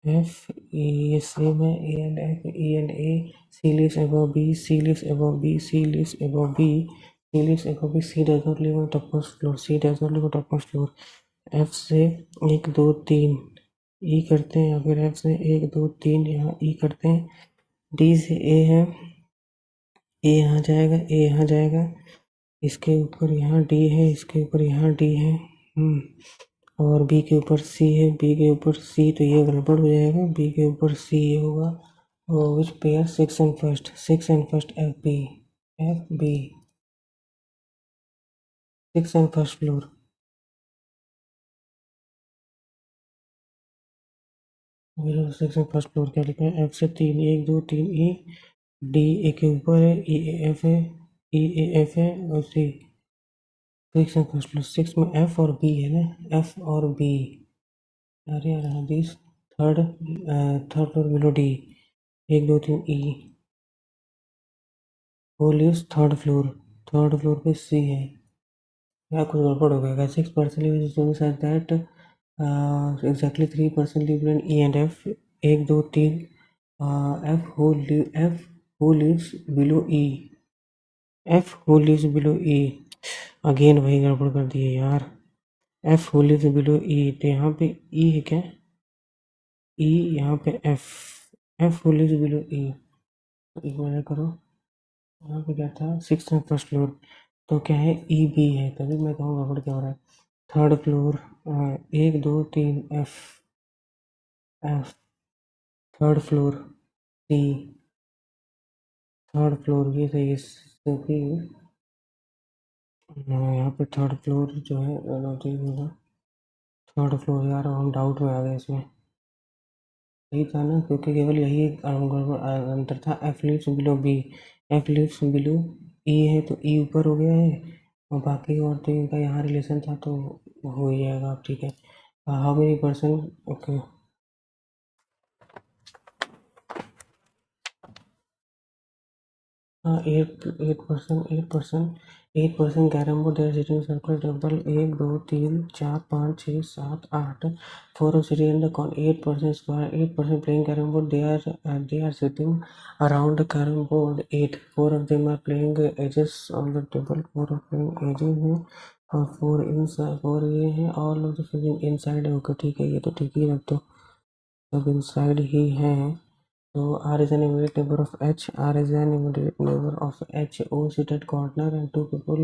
F, ये same है, A and F, E and A, C lives above B, C lives above B, C lives above B, C lives above B, C does not live on topmost floor, C does not live on topmost floor। F से 1 2 3 E करते हैं, या फिर F से 1 2 3 यहाँ E करते हैं। D से A है, A यहाँ जाएगा, A यहाँ जाएगा, इसके ऊपर यहाँ D है, इसके ऊपर यहाँ D है, और B के ऊपर C है, B के ऊपर C, तो ये गड़बड़ हो जाएगा, B के ऊपर C ये होगा। और which pair 6 and first, 6 and first F B, F B, 6 and first floor, below 6 and first floor क्या लिखा है? F से 3, 1 2 3 E, D ए के ऊपर है, E A F है, E A F है, और C 6 and first floor, 6 में F और B है ना, F और B, अरे यार हाँ, this third, third floor below D, 1 2 3 E, वो लिव्स थर्ड फ्लोर पे C है, या कुछ गड़बड़ हो गया। 6% live students at that, exactly 3% live in E and F, 1 2 3, F who lives below E, F who lives below E, again वही गड़बड़ कर दिए यार। F who lives below E, तो यहाँ पे E है क्या? E यहाँ पे F, F who lives below E, एक बार करो, यहाँ पे क्या था? 6 एंड फर्स्ट फ्लोर, तो क्या है? ई बी है, तभी मैं कहूँ गड़बड़ क्या हो रहा है। Third floor, 1 2 3 F, F, third floor C, third floor ये सही है, क्योंकि यहाँ पे थर्ड फ्लोर जो है होगा, थर्ड फ्लोर यार, हम डाउट में आ गए इसमें, सही था ना, क्योंकि केवल यही एक गड़बड़ अंतर था। F lives below B, F lives below E है, तो ई ऊपर हो गया है, और बाकी और तो इनका यहाँ रिलेशन था, तो हो ही जाएगा। अब ठीक है, हाउ मेनी परसेंट, ओके, हाँ 8% carrom board there sitting circle table, 1 2 3 4 5 6 7 8, 4 are sitting in the con, 8% square, 8% playing carom board, they are sitting around the carom board, 8, 4 of them are playing edges on the table, 4 are playing edges हैं, और 4 inside, 4 ये हैं, all of the sitting inside है। Okay ठीक है, ये तो ठीक ही है, अब तो सब inside ही हैं। So R is an immediate neighbor of H. R is an immediate neighbor of H. O sit at corner and two people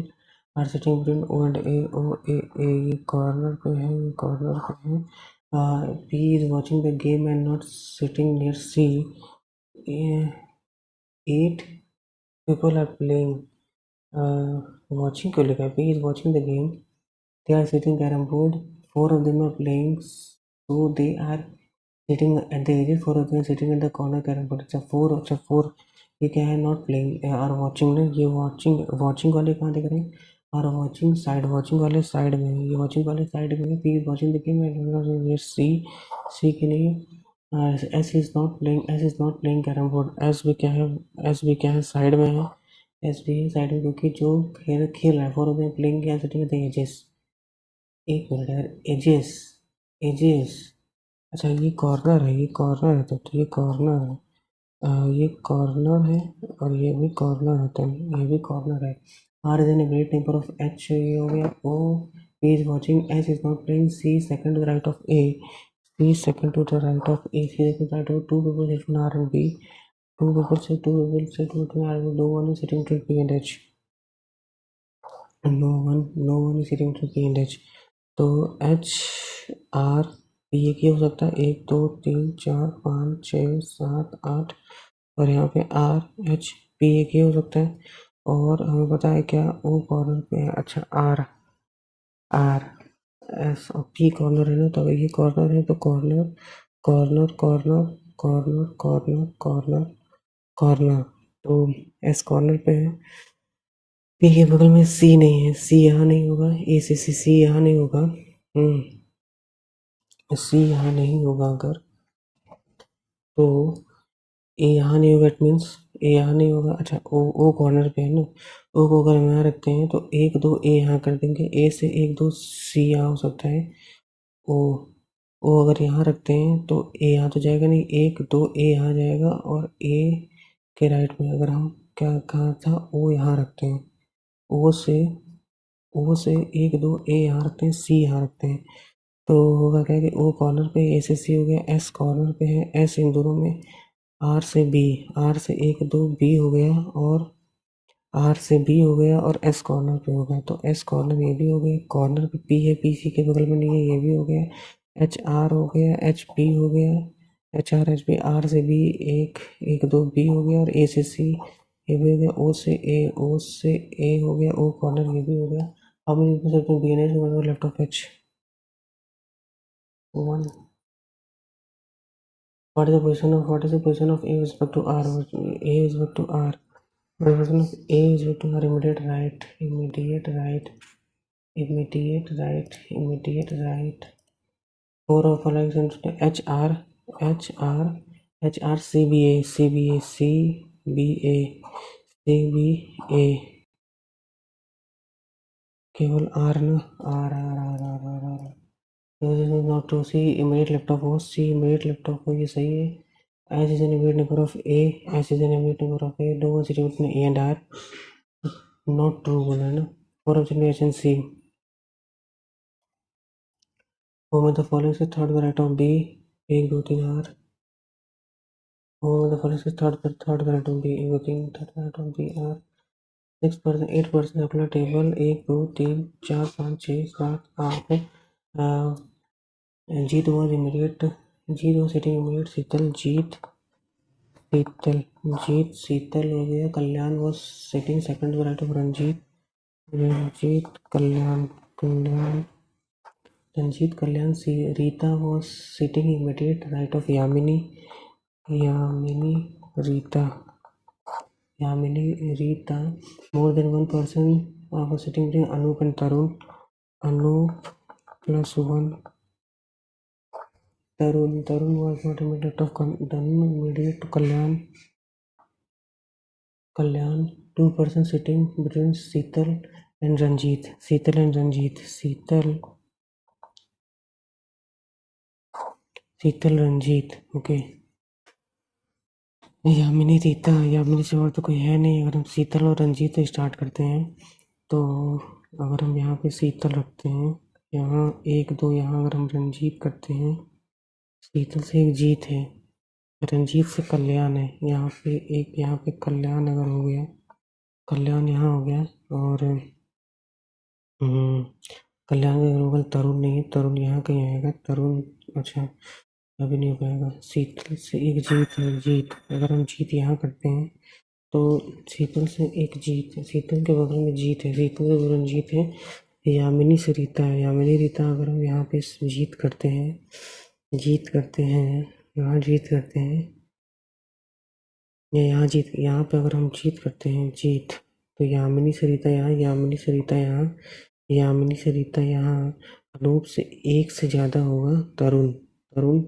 are sitting between O and A. O A ये corner पे है, ये corner पे है। P is watching the game and not sitting near C. 8 people are playing. Watching क्यों लिखा है? P is watching the game. They are sitting carom board. 4 of them are playing So they are sitting at the edges, four of them sitting at the corner carrom board. अच्छा four ये क्या है, not playing और watching ना, ये watching watching वाले कहाँ दिख रहे हैं, और वॉचिंग वाले साइड में है, ये वॉचिंग वाले साइड में है, पी वॉचिंग देखिए मैं ये सी के लिए S is not playing carrom board, S भी क्या है साइड में है, एस भी है साइड में, क्योंकि जो खेल रहा है फोर ऑफ देम प्लेइंग क्या सिटिंग एट द एजेस, एक मिनट यार, एजेस एजेस, अच्छा ये कॉर्नर है, तो ये कॉर्नर है, ये कॉर्नर है और ये भी कॉर्नर है, तो ये भी कॉर्नर है। R is an immediate neighbour of H, ये हो गया O, P is watching, S is not playing, C second to the right of A, C second to the right of A, C second to the right of two people sitting R and B, two people sitting R and no one is sitting to P and H, no one is sitting to P and H, तो H R P एक ही हो सकता है, 1 2 3 4 5 6 7 8, और यहाँ पे are H P एक ही हो सकता है, और हमें पता है क्या ओ कॉर्नर पे है, अच्छा आर आर एस और पी कॉर्नर है ना, तो अगर ये कॉर्नर है तो corner corner corner corner corner corner corner, तो एस कॉर्नर पे है, पी के बगल में सी नहीं है, सी यहाँ नहीं होगा, ए से सी यहाँ नहीं होगा, सी यहाँ नहीं होगा अगर, तो ए यहाँ नहीं होगा, इट मीन्स ए यहाँ नहीं होगा, अच्छा ओ कॉर्नर पे है ना, ओ को अगर हम यहाँ रखते हैं तो 1 2 ए यहाँ कर देंगे, ए से 1 2 सी यहाँ हो सकता है, ओ ओ अगर यहाँ रखते हैं तो ए यहाँ तो जाएगा नहीं, 1 2 ए यहाँ जाएगा, और ए के राइट में अगर हम क्या कहा था, ओ यहाँ रखते हैं, ओ से ओ से 1 2 ए यहाँ रखते हैं, सी यहाँ रखते हैं, तो होगा क्या कि ओ कॉर्नर पे, ए से सी हो गया, एस कॉर्नर पे है, एस इन दोनों में, आर से 1 2 बी हो गया, और आर से बी हो गया, और एस कॉर्नर पे हो गया, तो एस कॉर्नर ये भी हो गया, कॉर्नर पे पी है, पी सी के बगल में नहीं है, ये भी हो गया, एच आर हो गया, एच पी हो गया, H R H P, R से बी 1 1 2 बी हो गया, और ए से सी ये भी हो गया, ओ से ए हो गया, ओ कॉर्नर ये भी हो गया, अब मैं पूछ सकता हूँ B N H left of H one, what is the position of A with respect to R? A with respect to R. The position of A with respect to R, immediate right. 4 of like H R H R H R C B A C B A C B A C B A, केवल R ना, R not to C immediate left of हो, C immediate left of हो, ये सही है, as is an immediate number of a, as is an immediate number of a, no one sitting between a and r, not true बोला है ना, for observation C, home of the following is third the right of B, 1 2 3 r, home of the following is third the right of B, 1 2 3 third the right of B r, 6% 8% अपना table 1 2 3 4 5 6 7 8 Jeet was immediate, Jeet was sitting immediate, Sheetal हो गया, Kalyan was sitting second to the right of Ranjit Kalyan C, Rita was sitting immediate right of Rita, more than one person was sitting between Anup and Anup plus 1, Tarun was not immediate of immediate to Kalyan, 2 person sitting between Sheetal and Ranjit, Ranjit, okay, Yamini से और तो कोई है नहीं, अगर हम शीतल और रंजीत से स्टार्ट करते हैं, तो अगर हम यहाँ पे शीतल रखते हैं, यहाँ 1 2 यहाँ अगर हम रंजीत करते हैं, शीतल से एक जीत है, रंजीत से कल्याण है, यहाँ पे कल्याण अगर हो गया, कल्याण यहाँ हो गया, और कल्याण के अगल बगल तरुण नहीं है, तरुण यहाँ कहीं आएगा, तरुण, अच्छा अभी नहीं हो पाएगा, शीतल से एक जीत है, अगर हम जीत यहाँ करते हैं, तो शीतल से एक जीत, शीतल के बगल में जीत है, शीतल के बगल में जीत है, यामिनी से रीता है, यामिनी रीता अगर हम यहाँ पे जीत करते हैं, जीत करते हैं, यहाँ जीत करते हैं, या यहाँ जीत, यहाँ पे अगर हम जीत करते हैं जीत, तो यामिनी सरिता यहाँ, यामिनी सरिता यहाँ, यामिनी सरिता यहाँ, अनूप से एक से ज़्यादा होगा तरुण, तरुण,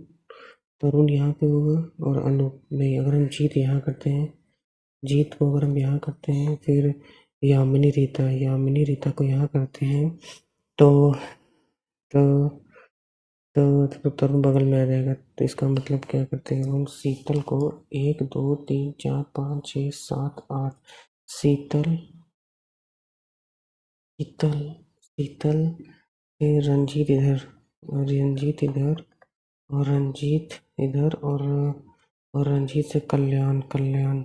तरुण यहाँ पे होगा और अनूप नहीं। अगर हम जीत यहाँ करते हैं, जीत को अगर हम यहाँ करते हैं, फिर यामिनी रीता, यामिनी रीता को यहाँ करते हैं, तो तो तो तरुण बगल में आ जाएगा। तो इसका मतलब क्या करते हैं हम, शीतल को 1 2 3 4 5 6 7 8, शीतल, शीतल, शीतल, फिर रंजीत इधर, और रंजीत इधर, और रंजीत इधर, और रंजीत से कल्याण, कल्याण,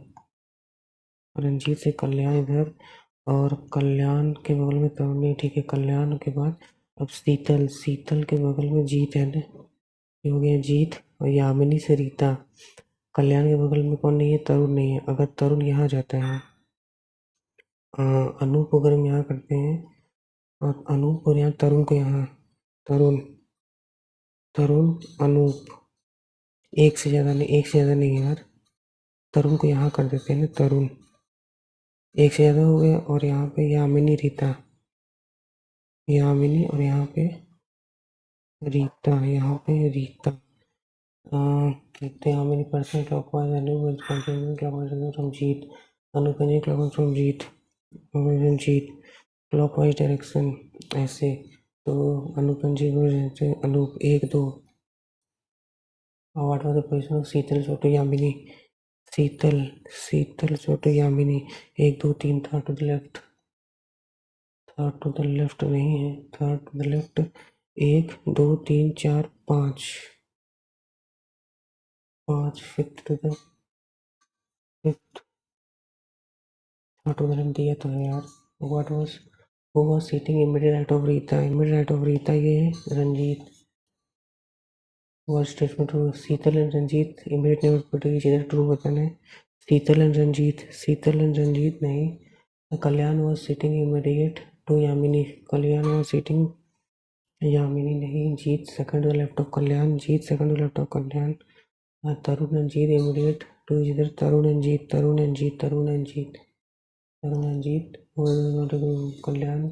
रंजीत से कल्याण इधर, और कल्याण के बगल में तरुण नहीं, ठीक है। कल्याण के बाद अब शीतल, शीतल के बगल में जीत है ना, ये हो गया जीत, और यामिनी से रीता। कल्याण के बगल में कौन नहीं है, तरुण नहीं है। अगर तरुण यहाँ जाता है, अनूप को अगर हम यहाँ करते हैं, और अनूप और यहाँ तरुण को यहाँ, तरुण, तरुण, अनूप, एक से ज़्यादा नहीं, एक से ज़्यादा नहीं है यार, तरुण को यहाँ कर देते हैं ना, तरुण एक से ज़्यादा हो गया, और यहाँ पे यामिनी रीता, यामिनी, और यहाँ पे रीता, यहाँ पे रीता। देखते हैं how many percent clockwise Anoop is continuing clockwise from Jeet, Anoop clockwise from Jeet, Jeet clockwise direction ऐसे। तो Anoop ji Anoop 1 2, what was the position of Sheetal Chhotu Yamini, Sheetal, Sheetal Chhotu Yamini 1 2 3, third to the left, third to the left नहीं है, third to the left 1 2 3 4 5, 5 fifth to the fifth, third to the left दिया तो है यार। What was, who was sitting immediate right of Rita, immediate right of Rita ये है Ranjit, was statement true, Sheetal and Ranjit immediate never put is इधर true बताना है, Sheetal and Ranjit, Sheetal and Ranjit नहीं, Kalyan was sitting immediate to Yamini, Kalyan was sitting, Yamini नहीं, Jeet second to left of Kalyan, Jeet second to left of Kalyan, Tarun and Jeet immediate to इधर, Tarun and Jeet, Tarun and Jeet, Tarun and Jeet, Tarun and Jeet, Kalyan,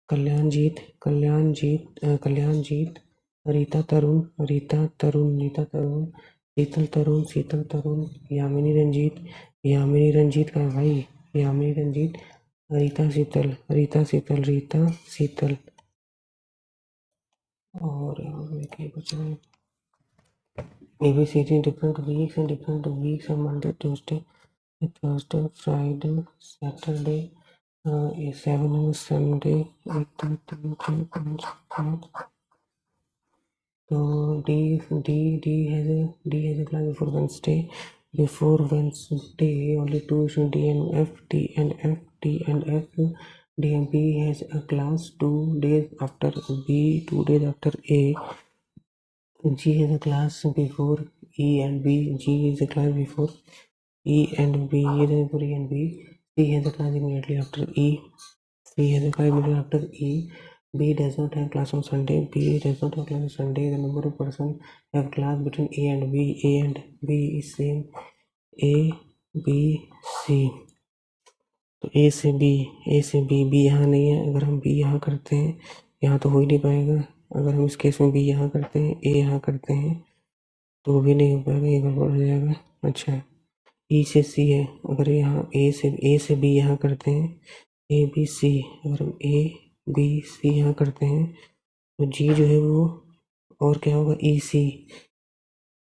Kalyan Jeet, Kalyan Jeet, Kalyan Jeet, Rita Tarun, Rita Tarun, Rita Tarun, Sheetal Tarun, Sheetal Tarun, Yamini Ranjit, Yamini Ranjit का भाई, यामिनी रंजीत, रीता शीतल, रीता शीतल, रीता शीतल, और यहाँ पे क्या बच रहा है, ABCD different weeks and different weeks are Monday, Tuesday, Thursday, Friday, Saturday, 7 is Sunday, 8 is Tuesday, so D has a class before Wednesday. Before Wednesday, only two should D and F, D and F, D and F. D and B has a class 2 days after B, 2 days after A. G has a class before E and B. G is a class before E and B. E is before E and B. C has a class immediately after E. C has a class immediately after E. B does not have class on Sunday. B does not have class on Sunday. The number of person have class between A and B. A and B is same. A, B, C. तो A से B, A से B, B यहाँ नहीं है। अगर हम B यहाँ करते हैं, यहाँ तो हो ही नहीं पाएगा। अगर हम इस केस में B यहाँ करते हैं, A यहाँ करते हैं, तो भी नहीं हो पाएगा, ये गड़बड़ हो जाएगा। अच्छा, E से C है, अगर यहाँ A से B यहाँ करते हैं, A B C, अगर हम A B C यहाँ करते हैं, तो G जो है वो, और क्या होगा, E C,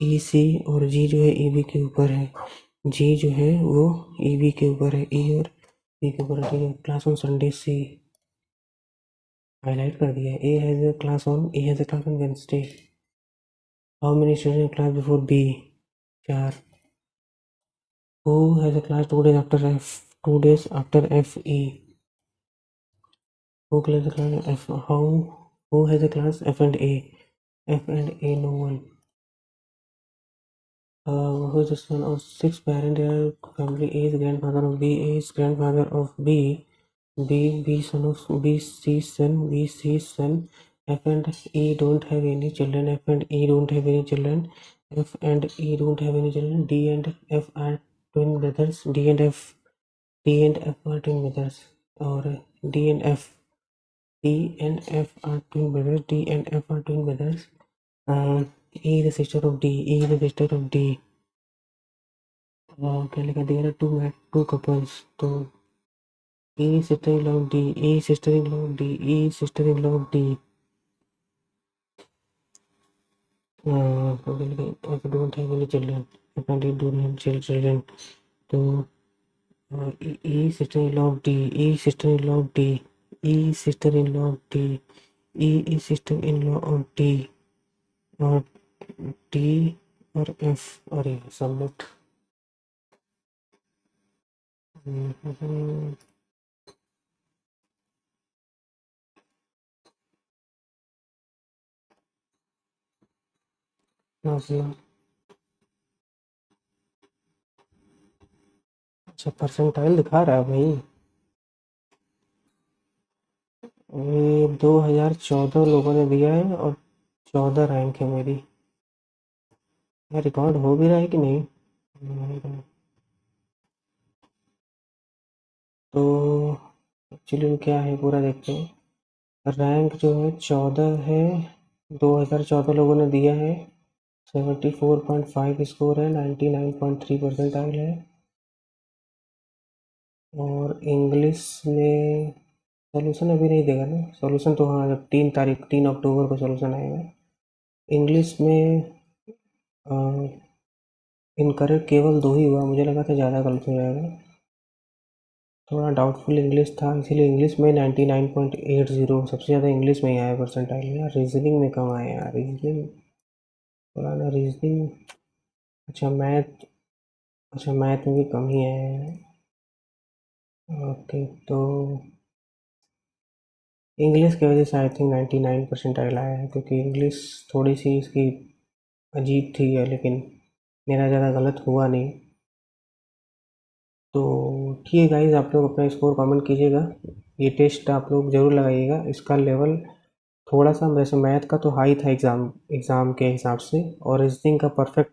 E C, और G जो है E B के ऊपर है, G जो है वो E B के ऊपर है, E और B के ऊपर है, ठीक है। Class on Sunday C highlight कर दिया है। A has a class on, A has a class on Wednesday. How many student class before B? 4. Who has a class 2 days after F? 2 days after FE. Who has a class F? Who has a class F and A? F and A, no one. Who is the son of 6 parent family? A is grandfather of B. A is grandfather of B. B son of B, C son, B, C son, F and E don't have any children. F and E don't have any children. F and E don't have any children. D and F are twin brothers. D and F are twin brothers. Or D and F are twin brothers. D and F are twin brothers. E the sister of D. E the sister of D. क्या लिखा दिया ना, two couples. तो E sister-in-law of D. E sister-in-law of D. E sister-in-law of D. If don't have any children, if I don't have children, तो E sister-in-law of D. E sister-in-law of D. E sister-in-law of D. E is sister-in-law of D. और D और F. अरे submit. अच्छा percentile दिखा रहा है भाई. ये 2014 लोगों ने दिया है और 14 रैंक है मेरी. ये रिकॉर्ड हो भी रहा है कि नहीं? तो एक्चुअली क्या है पूरा देखते हैं. रैंक जो है 14 है. 2014 लोगों ने दिया है. 74.5 स्कोर है. 99.3 परसेंटाइल है. और इंग्लिश में सॉल्यूशन अभी नहीं देगा ना. सॉल्यूशन तो हाँ, जब 3 अक्टूबर को सॉल्यूशन आएगा. इंग्लिश में इनकरेक्ट केवल 2 ही हुआ. मुझे लगा था ज़्यादा गलत हो जाएगा. थोड़ा डाउटफुल इंग्लिश था, इसीलिए इंग्लिश में 99.80 सबसे ज़्यादा इंग्लिश में ही आया परसेंटाइल. यार रीजनिंग में कम आया यार. रीजनिंग थोड़ा ना, रीजनिंग. अच्छा मैथ में भी कम ही आया है. ओके, तो इंग्लिश की वजह से आई थिंक 99 परसेंटाइल आया है, क्योंकि इंग्लिश थोड़ी सी इसकी अजीब थी है, लेकिन मेरा ज़्यादा गलत हुआ नहीं. तो ठीक है गाइस, आप लोग अपना स्कोर कमेंट कीजिएगा. ये टेस्ट आप लोग ज़रूर लगाइएगा. इसका लेवल थोड़ा सा, वैसे मैथ का तो हाई था एग्ज़ाम के हिसाब से, और रीजनिंग का परफेक्ट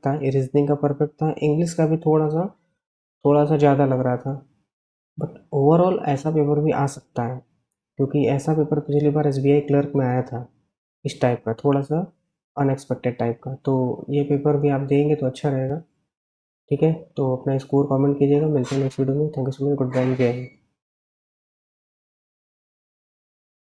था. इंग्लिश का भी थोड़ा सा ज़्यादा लग रहा था. बट ओवरऑल ऐसा पेपर भी आ सकता है, क्योंकि ऐसा पेपर पिछली बार एसबीआई क्लर्क में आया था, इस टाइप का, थोड़ा सा अनएक्सपेक्टेड टाइप का. तो ये पेपर भी आप देंगे तो अच्छा रहेगा. ठीक है, तो अपना स्कोर कमेंट कीजिएगा. मिलते हैं नेक्स्ट वीडियो में. Thank you so much. Good bye. Jai Hind.